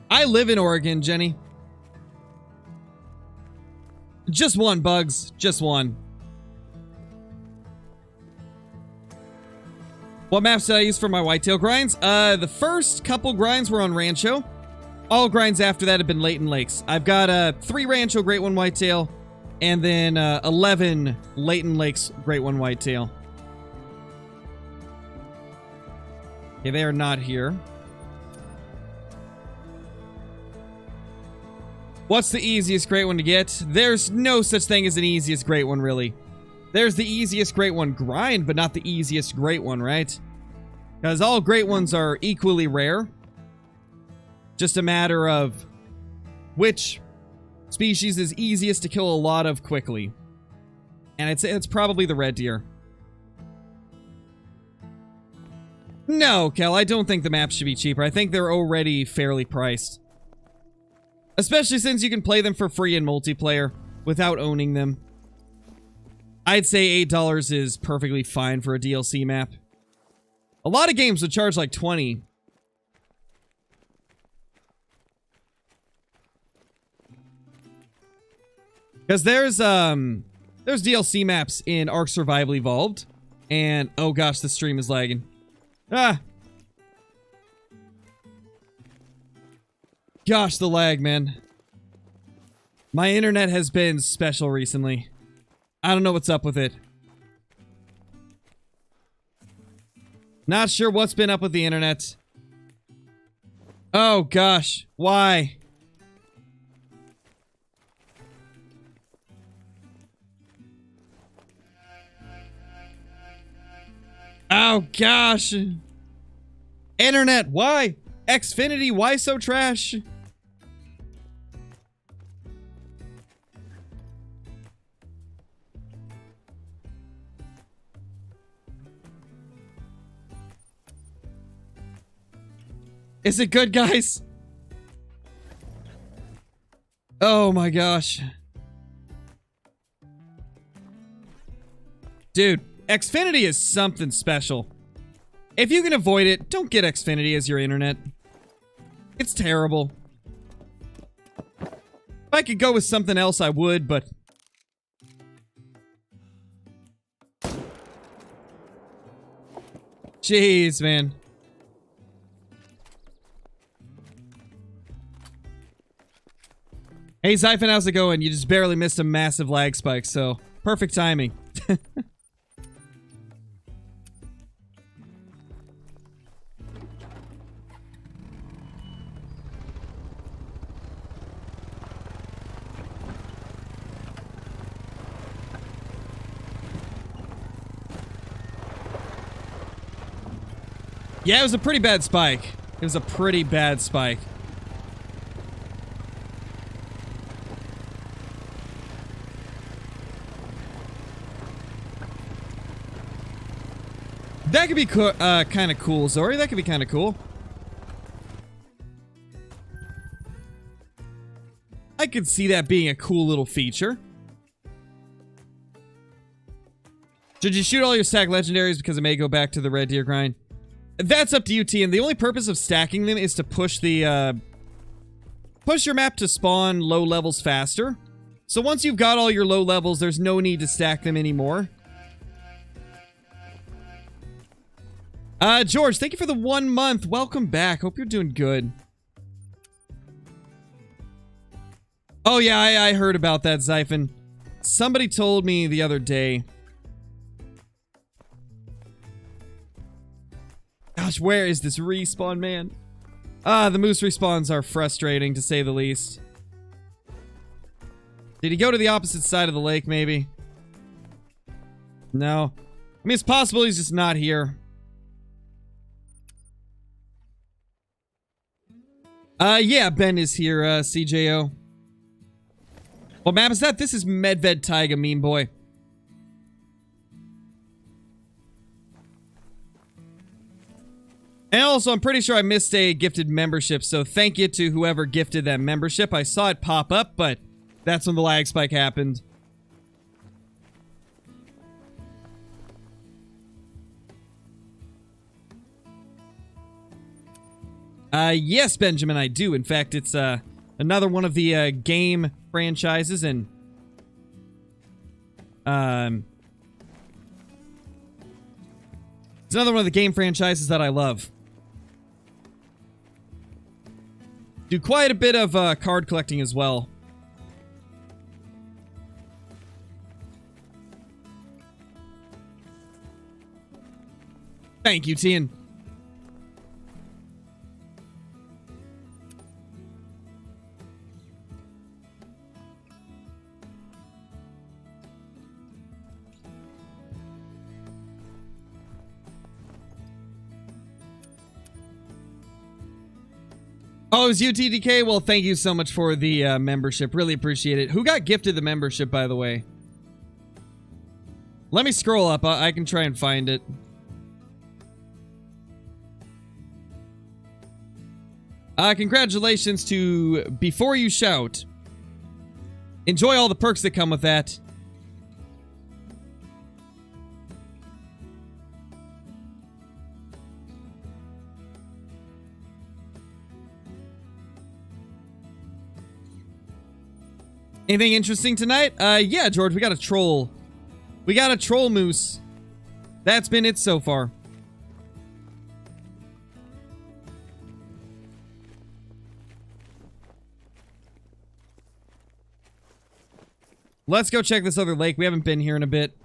I live in Oregon, Jenny. Just one, Bugs. Just one. What maps did I use for my whitetail grinds? The first couple grinds were on Rancho. All grinds after that have been Layton Lakes. I've got 3 Rancho Great One Whitetail, and then 11 Layton Lakes Great One Whitetail. Okay, they are not here. What's the easiest great one to get? There's no such thing as an easiest great one, really. There's the easiest great one grind, but not the easiest great one, right? Because all great ones are equally rare. Just a matter of which species is easiest to kill a lot of quickly. And it's probably the red deer. No, Kel, I don't think the maps should be cheaper. I think they're already fairly priced. Especially since you can play them for free in multiplayer without owning them. I'd say $8 is perfectly fine for a DLC map. A lot of games would charge like $20. Because there's DLC maps in Ark Survival Evolved. And, oh gosh, the stream is lagging. Ah! Gosh, the lag, man. My internet has been special recently. I don't know what's up with it. Not sure what's been up with the internet. Oh gosh, why? Oh gosh. Internet, why? Xfinity, why so trash? Is it good, guys? Oh my gosh. Dude, Xfinity is something special. If you can avoid it, don't get Xfinity as your internet. It's terrible. If I could go with something else, I would, but... Jeez, man. Hey, Zyphon, how's it going? You just barely missed a massive lag spike, so perfect timing. Yeah, it was a pretty bad spike. It was a pretty bad spike. That could be kind of cool, Zori. That could be kind of cool. I could see that being a cool little feature. Should you shoot all your stacked legendaries because it may go back to the red deer grind? That's up to you, T. And the only purpose of stacking them is to push the push your map to spawn low levels faster. So once you've got all your low levels, there's no need to stack them anymore. George, thank you for the 1 month. Welcome back. Hope you're doing good. Oh, yeah, I heard about that, Zyphon. Somebody told me the other day. Gosh, where is this respawn, man? The moose respawns are frustrating, to say the least. Did he go to the opposite side of the lake, maybe? No. I mean, it's possible he's just not here. Yeah, Ben is here, CJO. What map is that? This is Medved Taiga, mean boy. And also, I'm pretty sure I missed a gifted membership, so thank you to whoever gifted that membership. I saw it pop up, but that's when the lag spike happened. Yes, Benjamin, I do. In fact, it's, another one of the, game franchises, and, it's another one of the game franchises that I love. Do quite a bit of, card collecting as well. Thank you, Tian. Oh, it was you, TDK? Well, thank you so much for the membership. Really appreciate it. Who got gifted the membership, by the way? Let me scroll up. I can try and find it. Congratulations to Before You Shout. Enjoy all the perks that come with that. Anything interesting tonight? Yeah, George, we got a troll. We got a troll moose. That's been it so far. Let's go check this other lake. We haven't been here in a bit.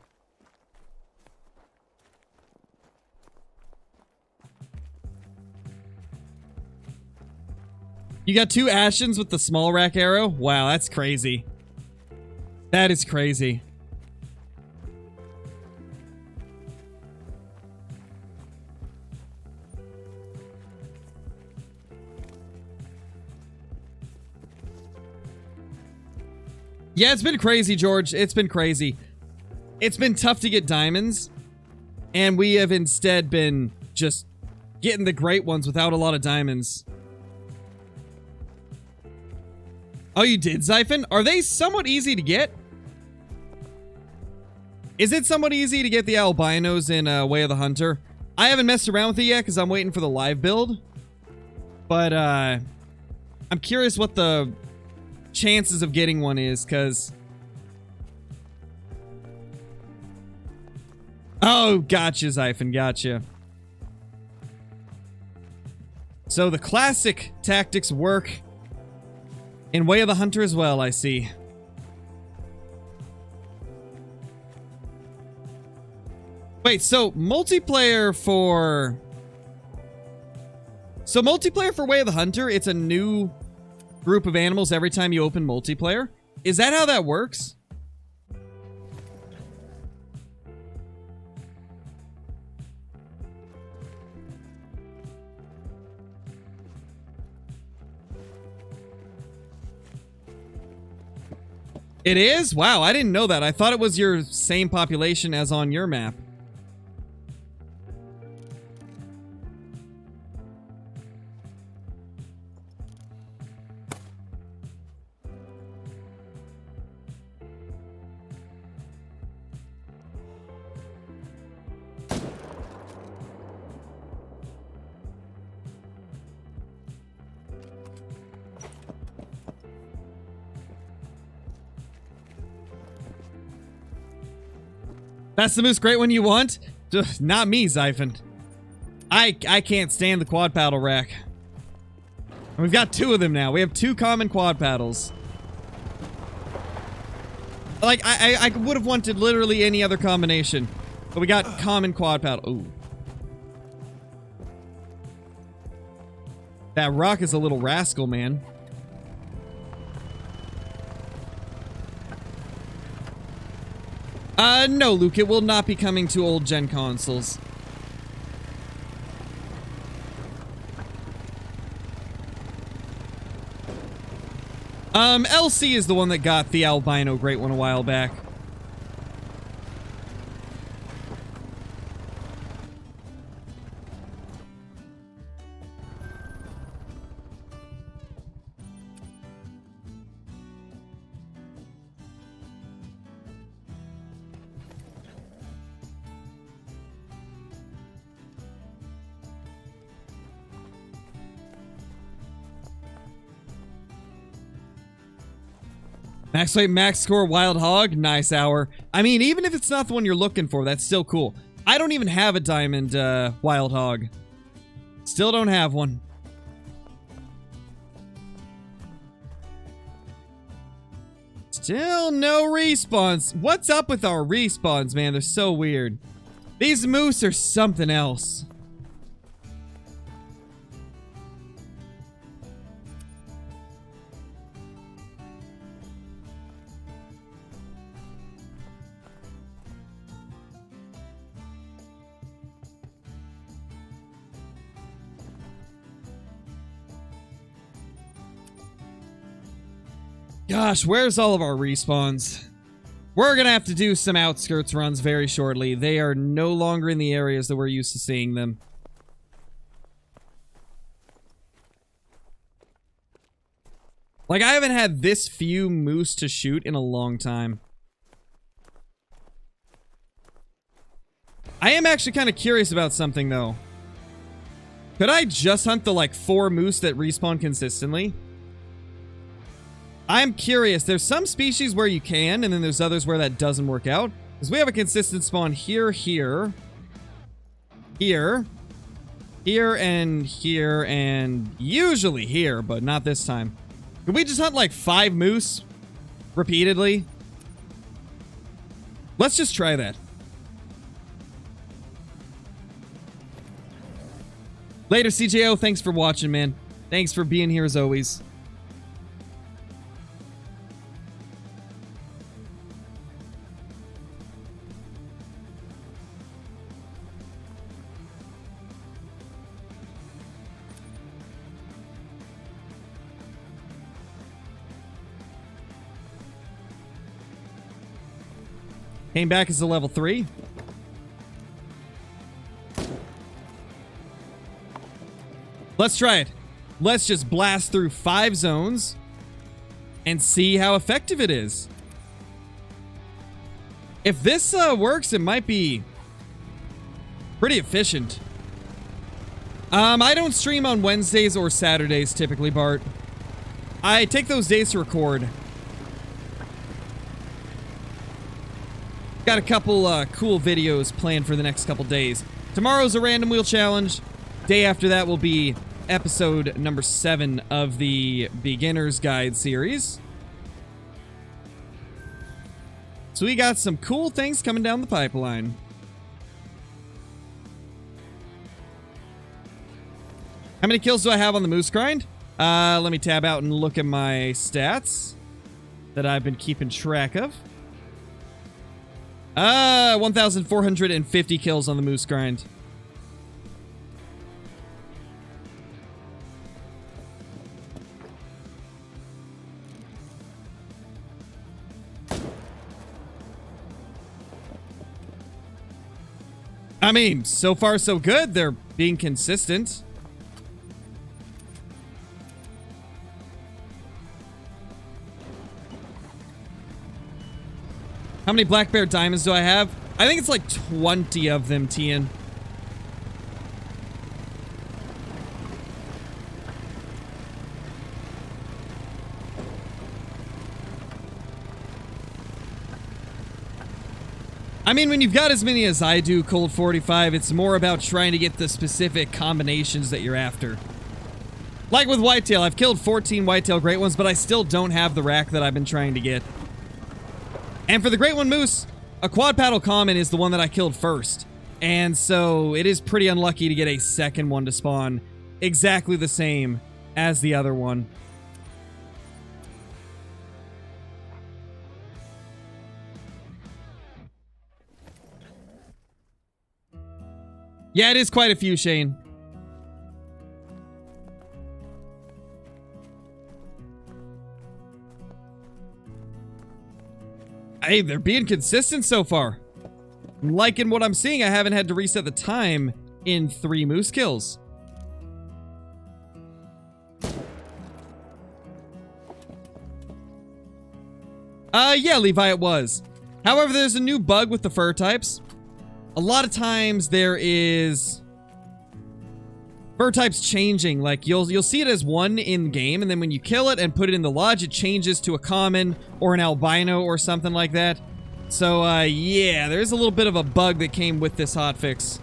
You got 2 Ashens with the small rack arrow? Wow, that's crazy. That is crazy. Yeah, it's been crazy, George. It's been crazy. It's been tough to get diamonds, and we have instead been just getting the great ones without a lot of diamonds. Oh, you did, Zyphon? Are they somewhat easy to get? Is it somewhat easy to get the albinos in Way of the Hunter? I haven't messed around with it yet because I'm waiting for the live build. But, I'm curious what the chances of getting one is, because... Oh, gotcha, Zyphon, gotcha. So the classic tactics work in Way of the Hunter as well, I see. Wait, so multiplayer for Way of the Hunter, it's a new group of animals every time you open multiplayer? Is that how that works? It is? Wow, I didn't know that. I thought it was your same population as on your map. That's the most great one you want? Not me, Zyphon. I can't stand the quad paddle rack. We've got 2 of them now. We have 2 common quad paddles. Like, I would have wanted literally any other combination. But we got common quad paddle. Ooh. That rock is a little rascal, man. No, Luke, it will not be coming to old gen consoles. LC is the one that got the albino great one a while back. Max weight, max score, wild hog, nice hour. I mean, even if it's not the one you're looking for, that's still cool. I don't even have a diamond wild hog. Still don't have one. Still no respawns. What's up with our respawns, man? They're so weird. These moose are something else. Gosh, where's all of our respawns? We're gonna have to do some outskirts runs very shortly. They are no longer in the areas that we're used to seeing them. Like, I haven't had this few moose to shoot in a long time. I am actually kind of curious about something, though. Could I just hunt the, like, 4 moose that respawn consistently? I'm curious. There's some species where you can, and then there's others where that doesn't work out. Because we have a consistent spawn here, here, and usually here, but not this time. Could we just hunt like 5 moose repeatedly? Let's just try that. Later, CJO. Thanks for watching, man. Thanks for being here as always. Came back as a level 3. Let's try it. Let's just blast through 5 zones and see how effective it is. If this works, it might be pretty efficient. I don't stream on Wednesdays or Saturdays typically, Bart. I take those days to record. Got a couple cool videos planned for the next couple days. Tomorrow's a random wheel challenge. Day after that will be episode number 7 of the Beginner's Guide series. So we got some cool things coming down the pipeline. How many kills do I have on the moose grind? Let me tab out and look at my stats that I've been keeping track of. 1,450 kills on the moose grind. I mean, so far so good. They're being consistent. How many black bear diamonds do I have? I think it's like 20 of them, Tian. I mean, when you've got as many as I do, Cold 45, it's more about trying to get the specific combinations that you're after. Like with Whitetail, I've killed 14 Whitetail Great Ones, but I still don't have the rack that I've been trying to get. And for the Great One Moose, a quad paddle common is the one that I killed first. And so it is pretty unlucky to get a second one to spawn exactly the same as the other one. Yeah, it is quite a few, Shane. Hey, they're being consistent so far. I'm liking what I'm seeing. I haven't had to reset the time in 3 moose kills. Yeah, Levi, it was. However, there's a new bug with the fur types. A lot of times there is fur types changing. Like you'll see it as one in game, and then when you kill it and put it in the lodge, it changes to a common or an albino or something like that. So yeah, there's a little bit of a bug that came with this hotfix.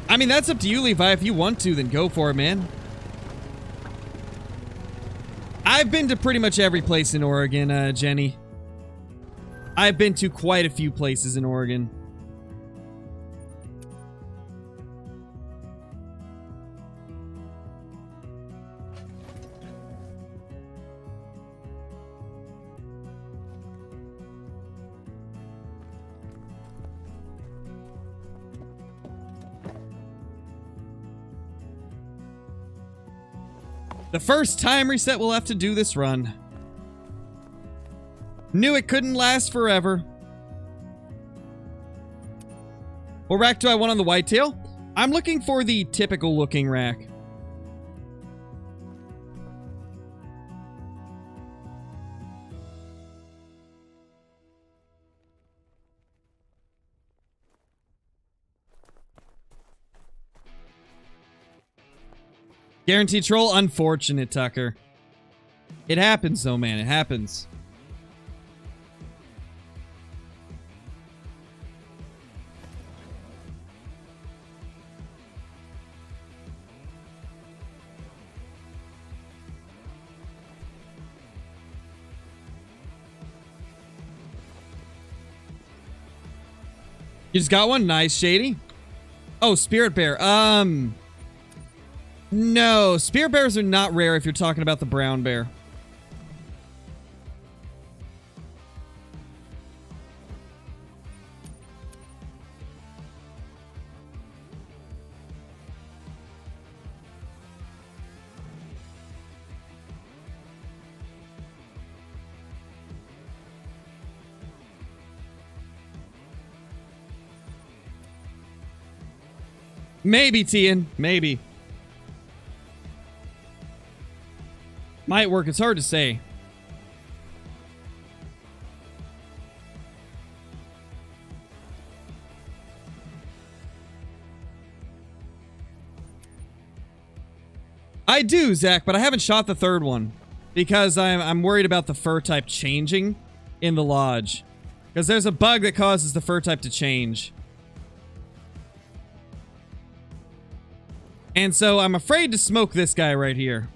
I mean, that's up to you, Levi. If you want to, then go for it, man. I've been to pretty much every place in Oregon, Jenny. I've been to quite a few places in Oregon. The first time reset we'll have to do this run. Knew it couldn't last forever. What rack do I want on the Whitetail? I'm looking for the typical looking rack. Guaranteed troll? Unfortunate, Tucker. It happens though, man. It happens. You just got one? Nice, Shady. Oh, Spirit Bear. No, Spirit Bears are not rare if you're talking about the brown bear. Maybe, Tian. Maybe. Might work. It's hard to say. I do, Zach, but I haven't shot the third one. because I'm worried about the fur type changing in the lodge. Because there's a bug that causes the fur type to change. And so I'm afraid to smoke this guy right here.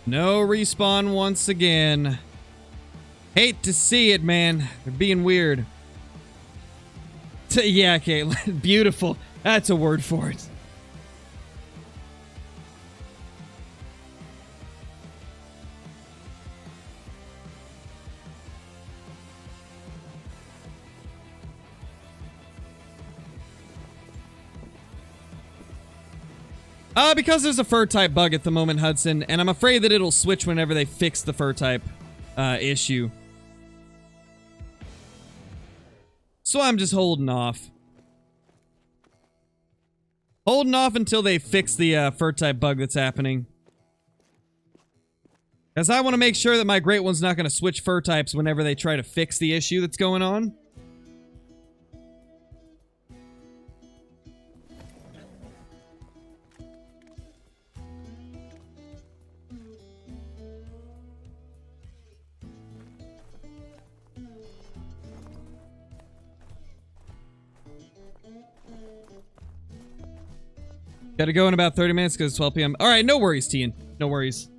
No respawn once again. Hate to see it, man. They're being weird. Yeah, okay. Beautiful. That's a word for it. Because there's a fur type bug at the moment, Hudson, and I'm afraid that it'll switch whenever they fix the fur type issue. So I'm just holding off. Holding off until they fix the fur type bug that's happening. Because I want to make sure that my Great One's not going to switch fur types whenever they try to fix the issue that's going on. Gotta go in about 30 minutes because it's 12 p.m. All right, no worries, Tian. No worries.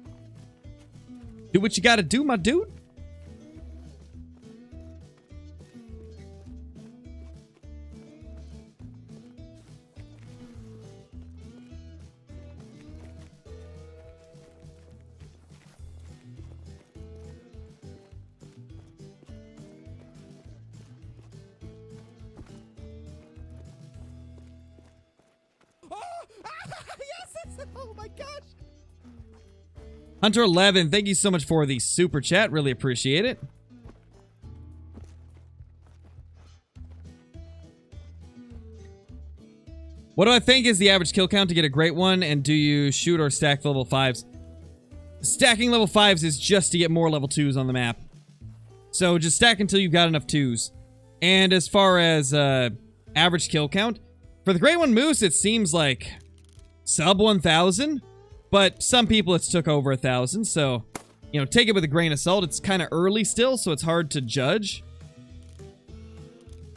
Do what you gotta do, my dude. Oh my gosh. Hunter 11, thank you so much for the super chat. Really appreciate it. What do I think is the average kill count to get a Great One? And do you shoot or stack level 5s? Stacking level 5s is just to get more level 2s on the map. So just stack until you've got enough 2s. And as far as average kill count, for the Great One Moose, it seems like sub 1,000. But some people it's took over 1,000, so, you know, take it with a grain of salt. It's kind of early still, so it's hard to judge.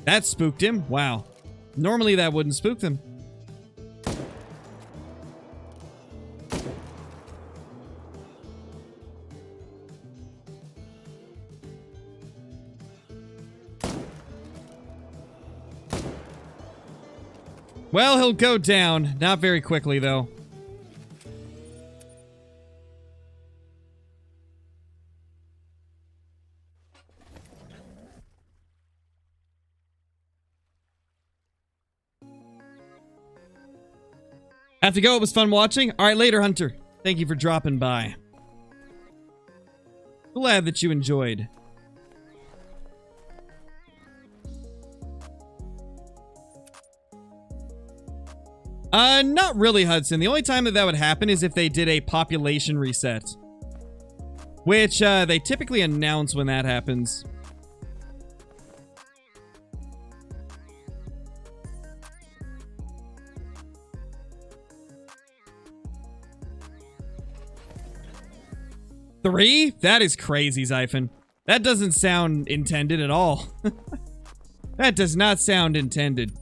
That spooked him. Wow. Normally that wouldn't spook them. Well, he'll go down. Not very quickly, though. Have to go. It was fun watching. All right, later, Hunter. Thank you for dropping by. Glad that you enjoyed. Not really, Hudson. The only time that that would happen is if they did a population reset. Which, they typically announce when that happens. Three? That is crazy, Zyphon. That doesn't sound intended at all. That does not sound intended.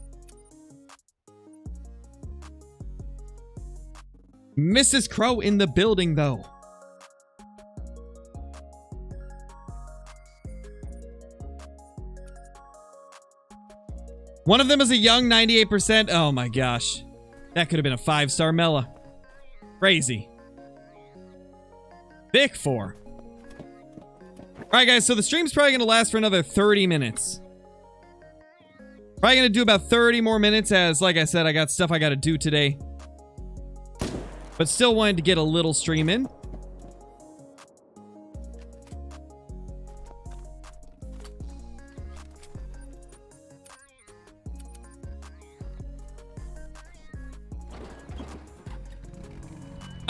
Mrs. Crow in the building, though. One of them is a young 98%. Oh my gosh. That could have been a 5-star Mela. Crazy. Thick 4. Alright guys, so the stream's probably going to last for another 30 minutes. Probably going to do about 30 more minutes as, like I said, I got stuff I got to do today. But still wanted to get a little stream in.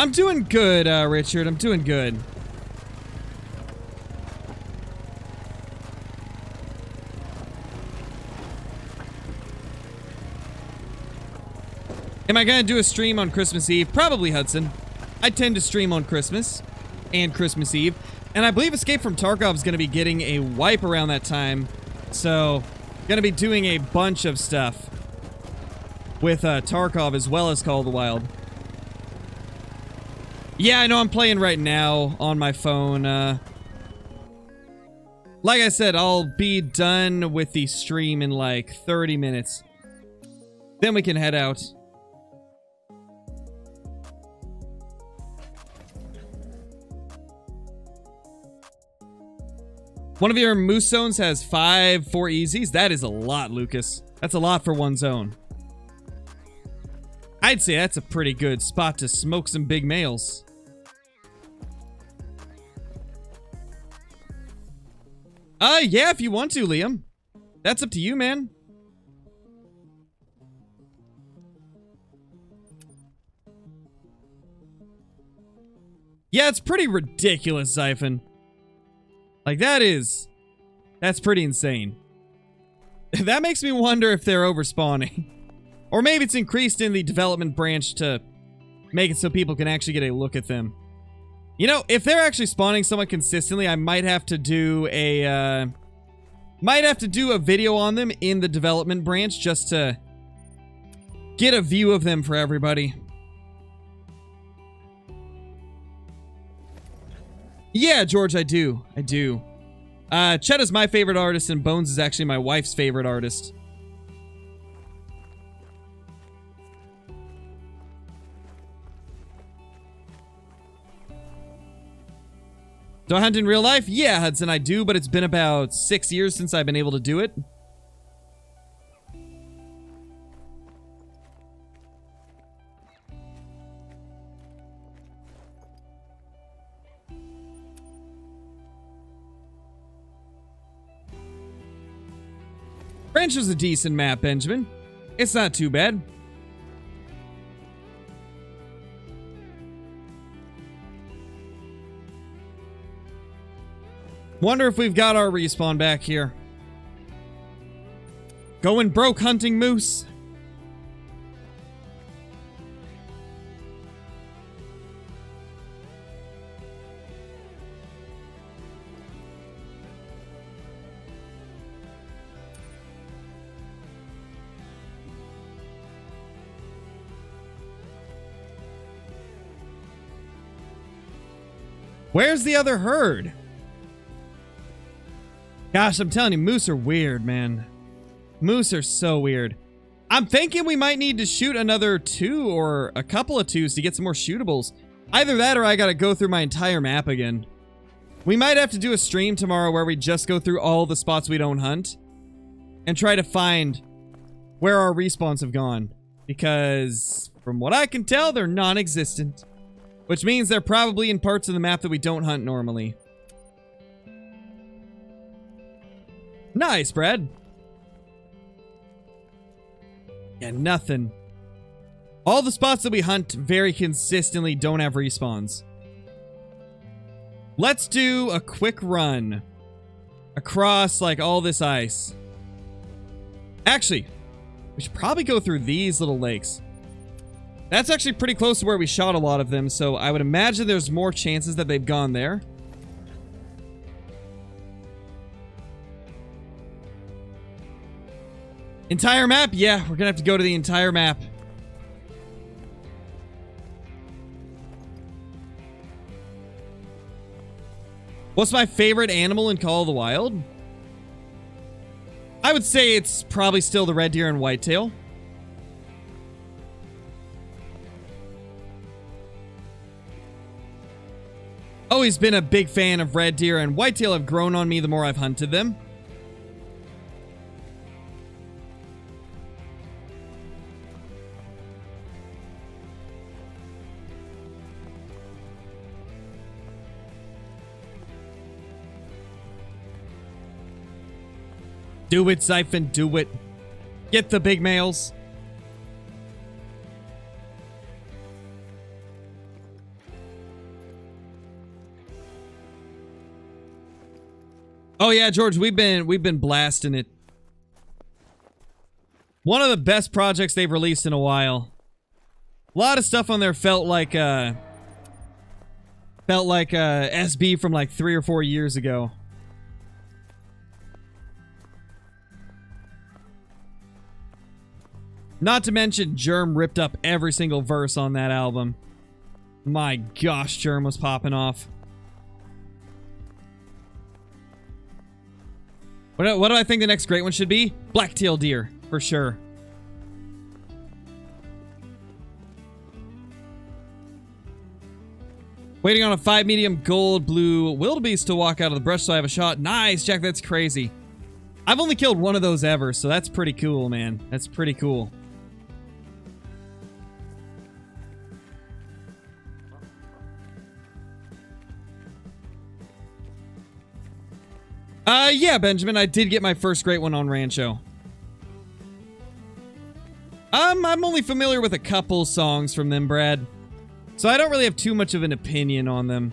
I'm doing good, Richard. I'm doing good. Am I gonna do a stream on Christmas Eve? Probably, Hudson. I tend to stream on Christmas and Christmas Eve. And I believe Escape from Tarkov is gonna be getting a wipe around that time. So, gonna be doing a bunch of stuff with Tarkov as well as Call of the Wild. Yeah, I know I'm playing right now on my phone. Like I said, I'll be done with the stream in like 30 minutes. Then we can head out. One of your moose zones has 4 easies. That is a lot, Lucas. That's a lot for one zone. I'd say that's a pretty good spot to smoke some big males. Yeah, if you want to, Liam. That's up to you, man. Yeah, it's pretty ridiculous, Zyphon. Like, that's pretty insane. That makes me wonder if they're overspawning. Or maybe it's increased in the development branch to make it so people can actually get a look at them. You know, if they're actually spawning somewhat consistently, I might have to do a, video on them in the development branch just to get a view of them for everybody. Yeah, George, I do. Chet is my favorite artist, and Bones is actually my wife's favorite artist. Do I hunt in real life? Yeah, Hudson, I do, but it's been about 6 years since I've been able to do it. Branch is a decent map, Benjamin. It's not too bad. Wonder if we've got our respawn back here. Going broke hunting moose. Where's the other herd? Gosh, I'm telling you, moose are weird, man. Moose are so weird. I'm thinking we might need to shoot another 2 or a couple of 2s to get some more shootables. Either that or I gotta go through my entire map again. We might have to do a stream tomorrow where we just go through all the spots we don't hunt and try to find where our respawns have gone. Because from what I can tell, they're non-existent. Which means they're probably in parts of the map that we don't hunt normally. Nice, Brad. Yeah, nothing. All the spots that we hunt very consistently don't have respawns. Let's do a quick run across, like, all this ice. Actually, we should probably go through these little lakes. That's actually pretty close to where we shot a lot of them, so I would imagine there's more chances that they've gone there. Entire map? Yeah, we're gonna have to go to the entire map. What's my favorite animal in Call of the Wild? I would say it's probably still the red deer and whitetail. Always been a big fan of red deer, and whitetail have grown on me the more I've hunted them. Do it, Zyphon, do it. Get the big males. Oh yeah, George, we've been blasting it. One of the best projects they've released in a while. A lot of stuff on there felt like SB from like 3 or 4 years ago. Not to mention Germ ripped up every single verse on that album. My gosh, Germ was popping off. What do I think the next great one should be? Black-tail deer, for sure. Waiting on a 5 medium gold blue wildebeest to walk out of the brush so I have a shot. Nice, Jack, that's crazy. I've only killed one of those ever, so that's pretty cool, man. That's pretty cool. Yeah, Benjamin, I did get my first great one on Rancho. I'm only familiar with a couple songs from them, Brad. So I don't really have too much of an opinion on them.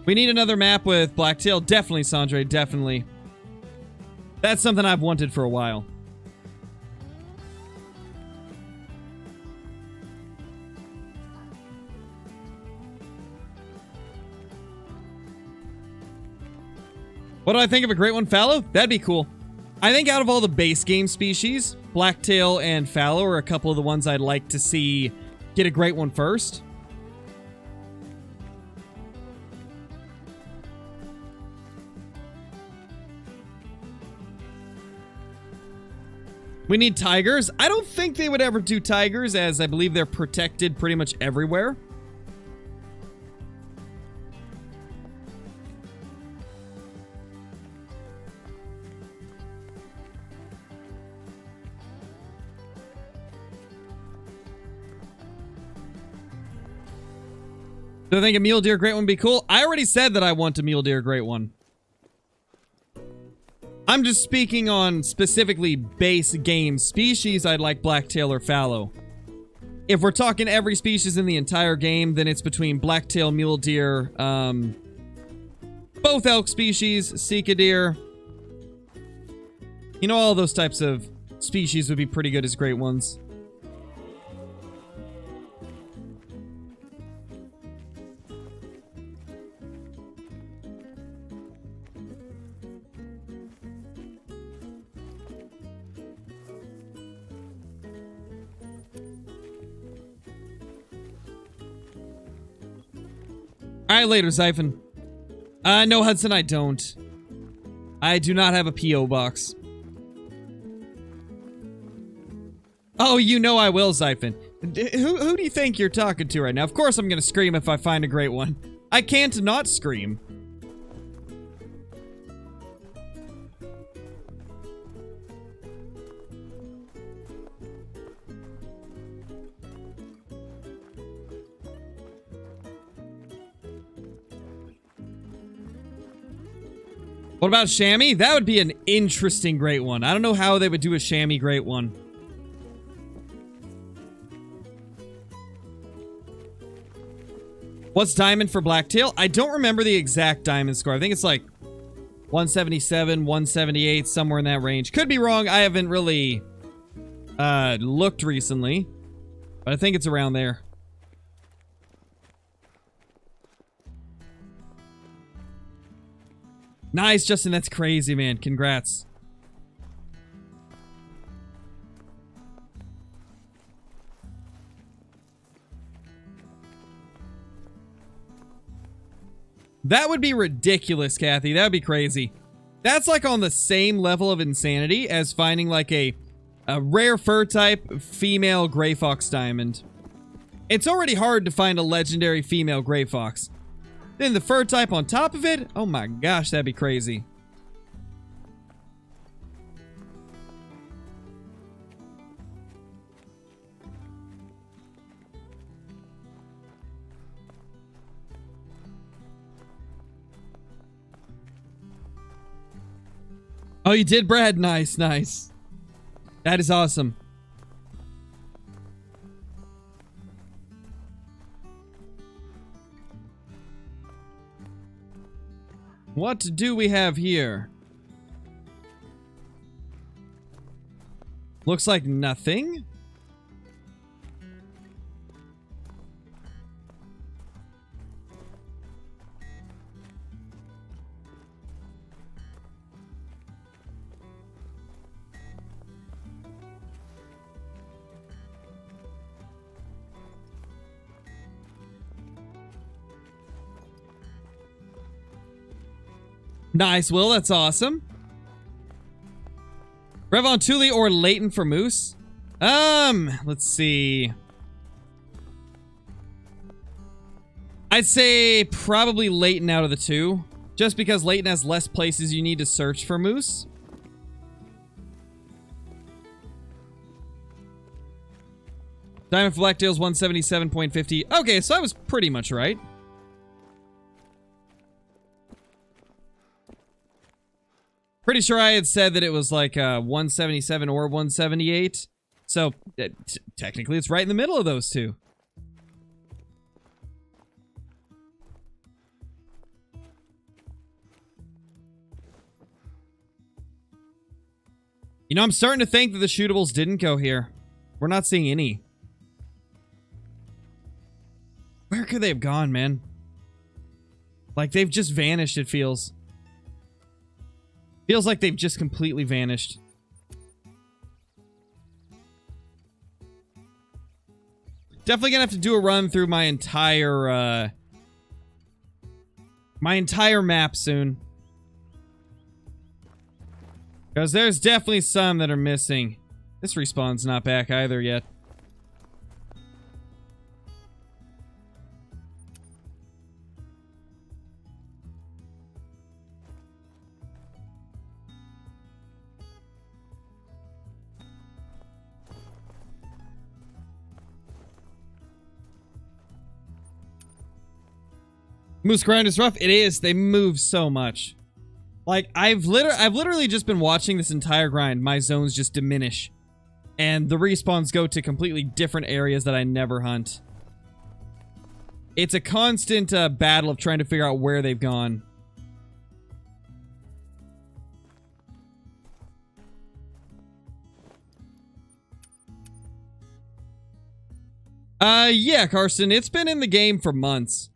We need another map with Blacktail. Definitely, Sandre, definitely. That's something I've wanted for a while. What do I think of a great one? Fallow? That'd be cool. I think out of all the base game species, Blacktail and Fallow are a couple of the ones I'd like to see get a great one first. We need tigers. I don't think they would ever do tigers, as I believe they're protected pretty much everywhere. Do I think a mule deer great one would be cool? I already said that I want a mule deer great one. I'm just speaking on specifically base game species. I'd like blacktail or fallow. If we're talking every species in the entire game, then it's between blacktail, mule deer, both elk species, sika deer. You know, all those types of species would be pretty good as great ones. Alright, later, Zyphon. No, Hudson, I don't. I do not have a P.O. box. Oh, you know I will, Zyphon. Who do you think you're talking to right now? Of course I'm gonna scream if I find a great one. I can't not scream. What about chamois? That would be an interesting great one. I don't know how they would do a chamois great one. What's diamond for blacktail? I don't remember the exact diamond score. I think it's like 177, 178, somewhere in that range. Could be wrong. I haven't really looked recently, but I think it's around there. Nice, Justin. That's crazy, man. Congrats. That would be ridiculous, Kathy. That would be crazy. That's like on the same level of insanity as finding like a rare fur type female gray fox diamond. It's already hard to find a legendary female gray fox. Then the fur type on top of it? Oh my gosh, that'd be crazy. Oh, you did, Brad? Nice, nice. That is awesome. What do we have here? Looks like nothing. Nice, Will. That's awesome. Revontuli or Leighton for moose? Let's see. I'd say probably Leighton out of the two. Just because Leighton has less places you need to search for moose. Diamond for Blacktail's 177.50. Okay, so I was pretty much right. Pretty sure I had said that it was like 177 or 178. So, technically it's right in the middle of those two. You know, I'm starting to think that the shootables didn't go here. We're not seeing any. Where could they have gone, man? Like, they've just vanished, it feels. Feels like they've just completely vanished. Definitely gonna have to do a run through my entire map soon. Because there's definitely some that are missing. This respawn's not back either yet. Moose grind is rough. It is. They move so much. Like, I've literally just been watching this entire grind. My zones just diminish. And the respawns go to completely different areas that I never hunt. It's a constant battle of trying to figure out where they've gone. Yeah, Carson. It's been in the game for months.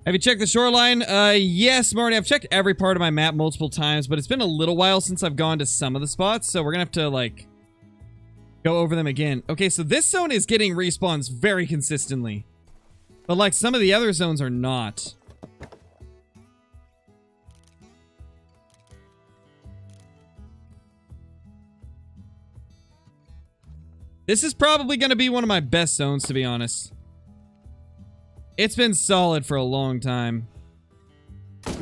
Have you checked the shoreline? Yes, Marty. I've checked every part of my map multiple times, but it's been a little while since I've gone to some of the spots, so we're gonna have to, like, go over them again. Okay, so this zone is getting respawns very consistently. But, like, some of the other zones are not. This is probably gonna be one of my best zones, to be honest. It's been solid for a long time. Do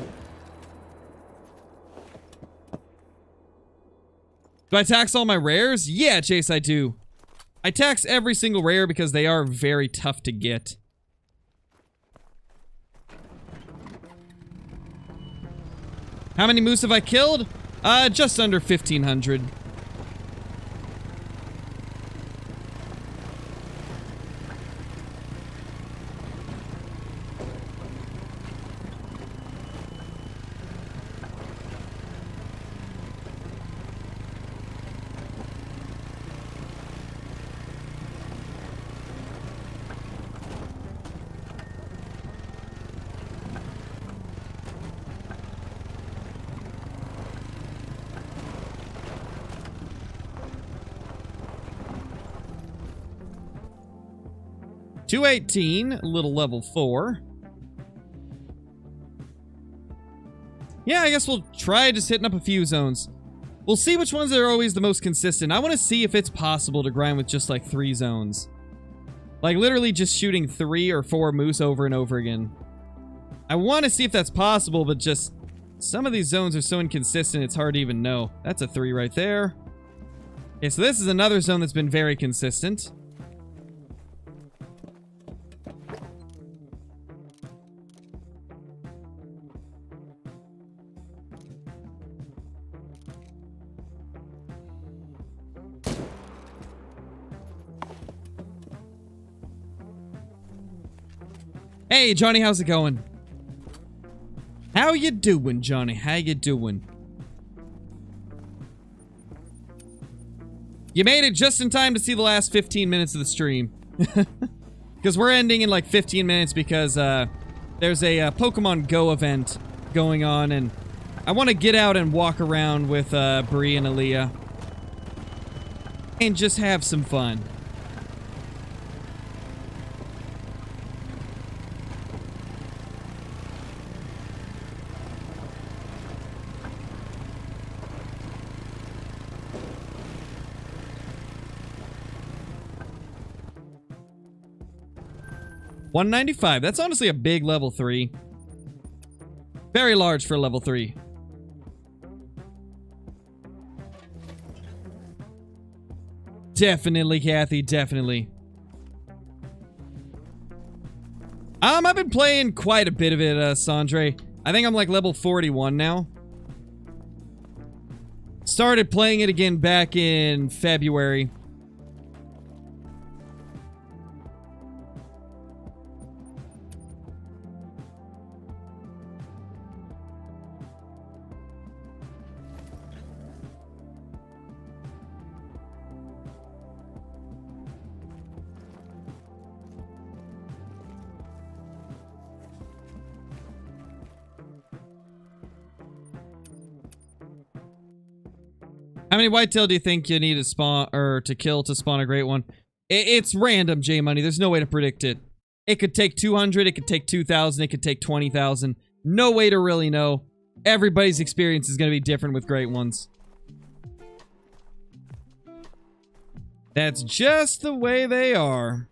I tax all my rares? Yeah, Chase, I do. I tax every single rare because they are very tough to get. How many moose have I killed? Just under 1,500. $218, a little level 4. Yeah, I guess we'll try just hitting up a few zones. We'll see which ones are always the most consistent. I want to see if it's possible to grind with just like 3 zones. Like literally just shooting 3 or 4 moose over and over again. I want to see if that's possible, but just some of these zones are so inconsistent it's hard to even know. That's a 3 right there. Okay, so this is another zone that's been very consistent. Hey, Johnny, how's it going? How you doing, Johnny? How you doing? You made it just in time to see the last 15 minutes of the stream. Because we're ending in like 15 minutes because there's a Pokemon Go event going on, and I want to get out and walk around with Bree and Aaliyah and just have some fun. $195. That's honestly a big level 3. Very large for level 3. Definitely, Kathy. Definitely. I've been playing quite a bit of it, Sandre. I think I'm like level 41 now. Started playing it again back in February. How many whitetail do you think you need to spawn or to kill to spawn a great one? It's random, J Money. There's no way to predict it. It could take 200, it could take 2,000, it could take 20,000. No way to really know. Everybody's experience is going to be different with great ones. That's just the way they are.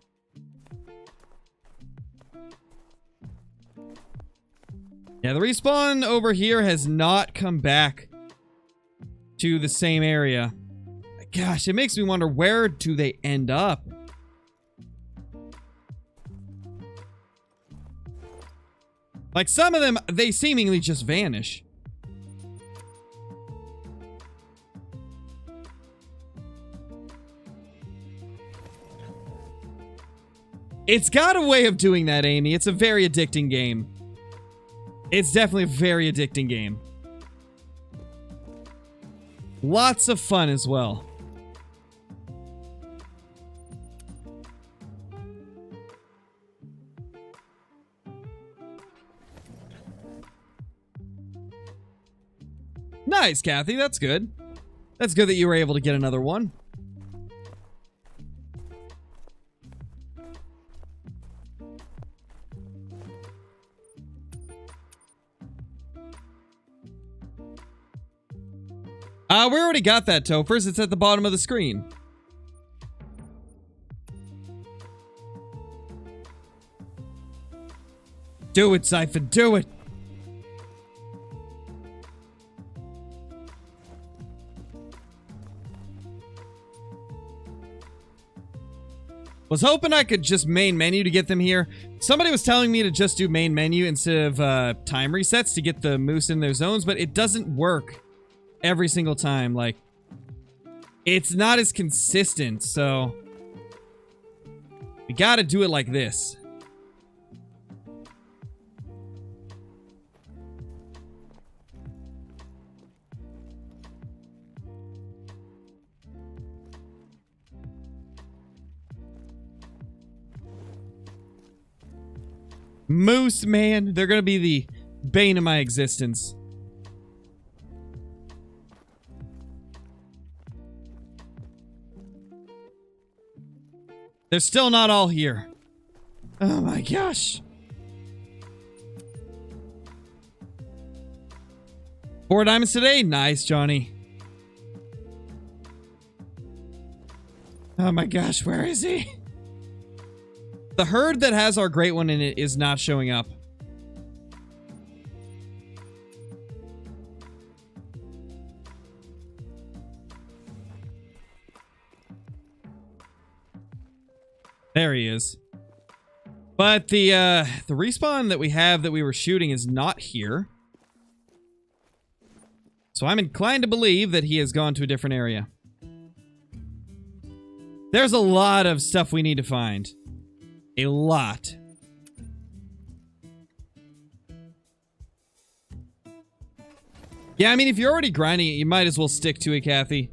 Yeah, the respawn over here has not come back to the same area. Gosh, it makes me wonder, where do they end up? Like, some of them, they seemingly just vanish. It's got a way of doing that, Amy. It's a very addicting game. It's definitely a very addicting game. Lots of fun as well. Nice, Kathy. That's good. That's good that you were able to get another one. We already got that, Topers. It's at the bottom of the screen. Do it, Siphon. Do it. Was hoping I could just main menu to get them here. Somebody was telling me to just do main menu instead of time resets to get the moose in their zones, but it doesn't work every single time. Like, it's not as consistent, so we gotta do it like this. Moose, man, they're gonna be the bane of my existence. They're still not all here. Oh my gosh. 4 diamonds today? Nice, Johnny. Oh my gosh, where is he? The herd that has our great one in it is not showing up. There he is. But the respawn that we have that we were shooting is not here. So I'm inclined to believe that he has gone to a different area. There's a lot of stuff we need to find. A lot. Yeah, I mean, if you're already grinding it, you might as well stick to it, Kathy.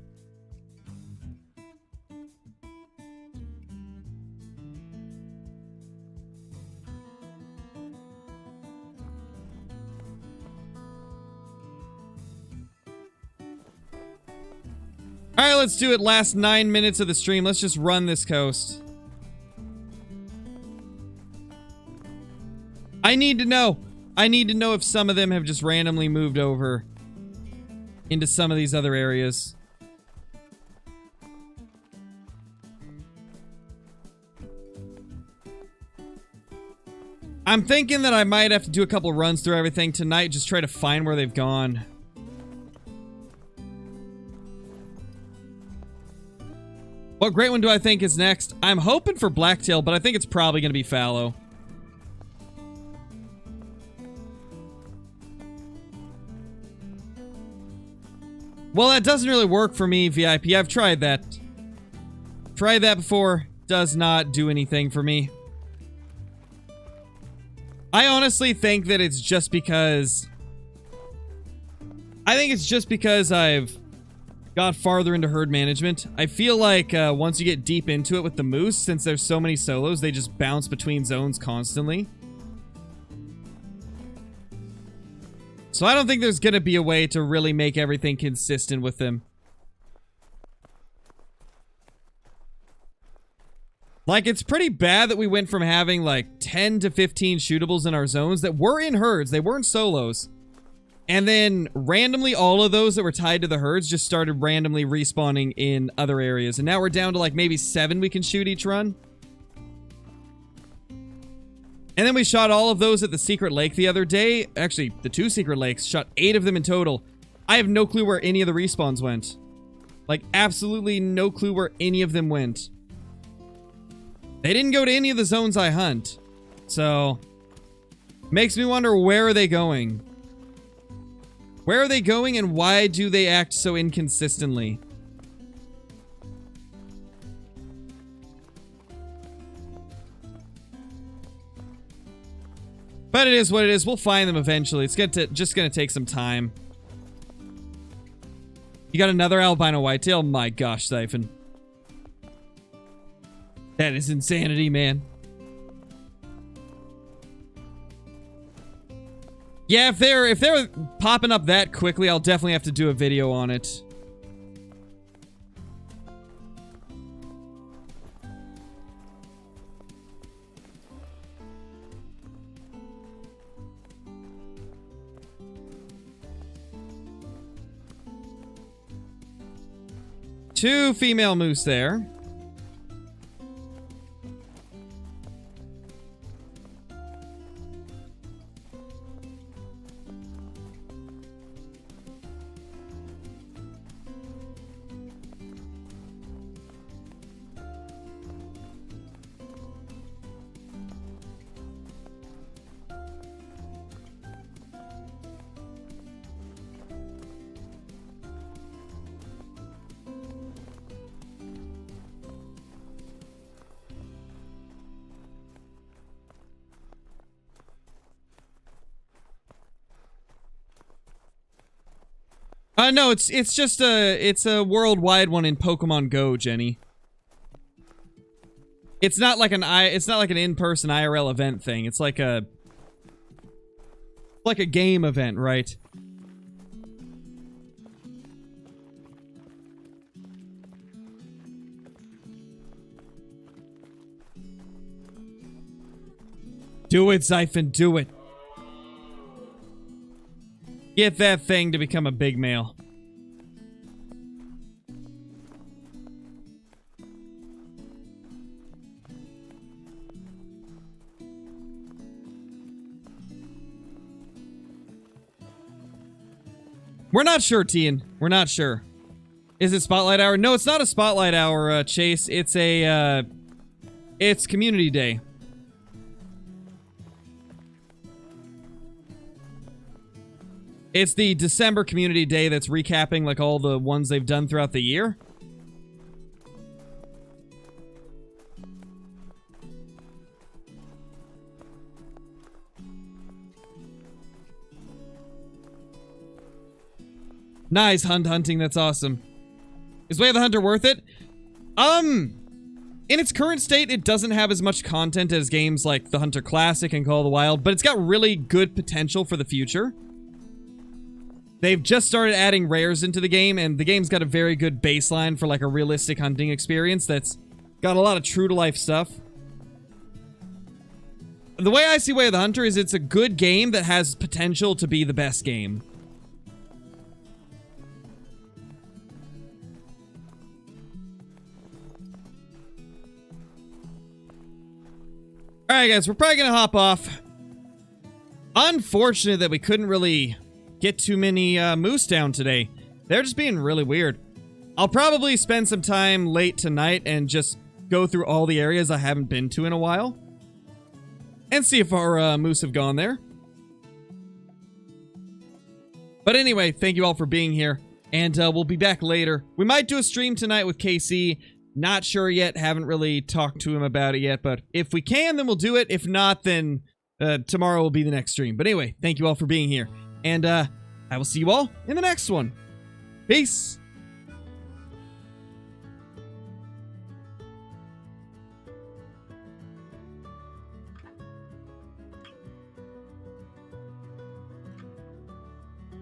Alright, let's do it. Last 9 minutes of the stream. Let's just run this coast. I need to know. I need to know if some of them have just randomly moved over into some of these other areas. I'm thinking that I might have to do a couple runs through everything tonight, just try to find where they've gone. What great one do I think is next? I'm hoping for Blacktail, but I think it's probably going to be Fallow. Well, that doesn't really work for me, VIP. I've tried that. Tried that before. Does not do anything for me. I honestly think that it's just because... I think it's just because I've got farther into herd management. I feel like once you get deep into it with the moose, since there's so many solos, they just bounce between zones constantly. So I don't think there's going to be a way to really make everything consistent with them. Like, it's pretty bad that we went from having like 10 to 15 shootables in our zones that were in herds. They weren't solos. And then randomly all of those that were tied to the herds just started randomly respawning in other areas. And now we're down to like maybe 7 we can shoot each run. And then we shot all of those at the secret lake the other day. Actually, the 2 secret lakes. Shot 8 of them in total. I have no clue where any of the respawns went. Like, absolutely no clue where any of them went. They didn't go to any of the zones I hunt. So, makes me wonder, where are they going? Where are they going and why do they act so inconsistently? But it is what it is. We'll find them eventually. It's just gonna take some time. You got another albino whitetail? My gosh, Siphon. That is insanity, man. Yeah, if they're popping up that quickly, I'll definitely have to do a video on it. Two female moose there. No, it's just a worldwide one in Pokemon Go, Jenny. It's not like an in-person IRL event thing. It's like a game event, right? Do it, Zyphon, do it. Get that thing to become a big male. We're not sure, Tian. We're not sure. Is it Spotlight Hour? No, it's not a Spotlight Hour, Chase. It's a, it's Community Day. It's the December Community Day that's recapping, like, all the ones they've done throughout the year. Nice hunting. That's awesome. Is Way of the Hunter worth it? In its current state, it doesn't have as much content as games like The Hunter Classic and Call of the Wild, but it's got really good potential for the future. They've just started adding rares into the game, and the game's got a very good baseline for like a realistic hunting experience that's got a lot of true-to-life stuff. The way I see Way of the Hunter is it's a good game that has potential to be the best game. Alright guys, we're probably gonna hop off. Unfortunate that we couldn't really get too many moose down today. They're just being really weird. I'll probably spend some time late tonight and just go through all the areas I haven't been to in a while. And see if our moose have gone there. But anyway, thank you all for being here. And we'll be back later. We might do a stream tonight with KC. Not sure yet. Haven't really talked to him about it yet. But if we can, then we'll do it. If not, then tomorrow will be the next stream. But anyway, thank you all for being here. And I will see you all in the next one. Peace.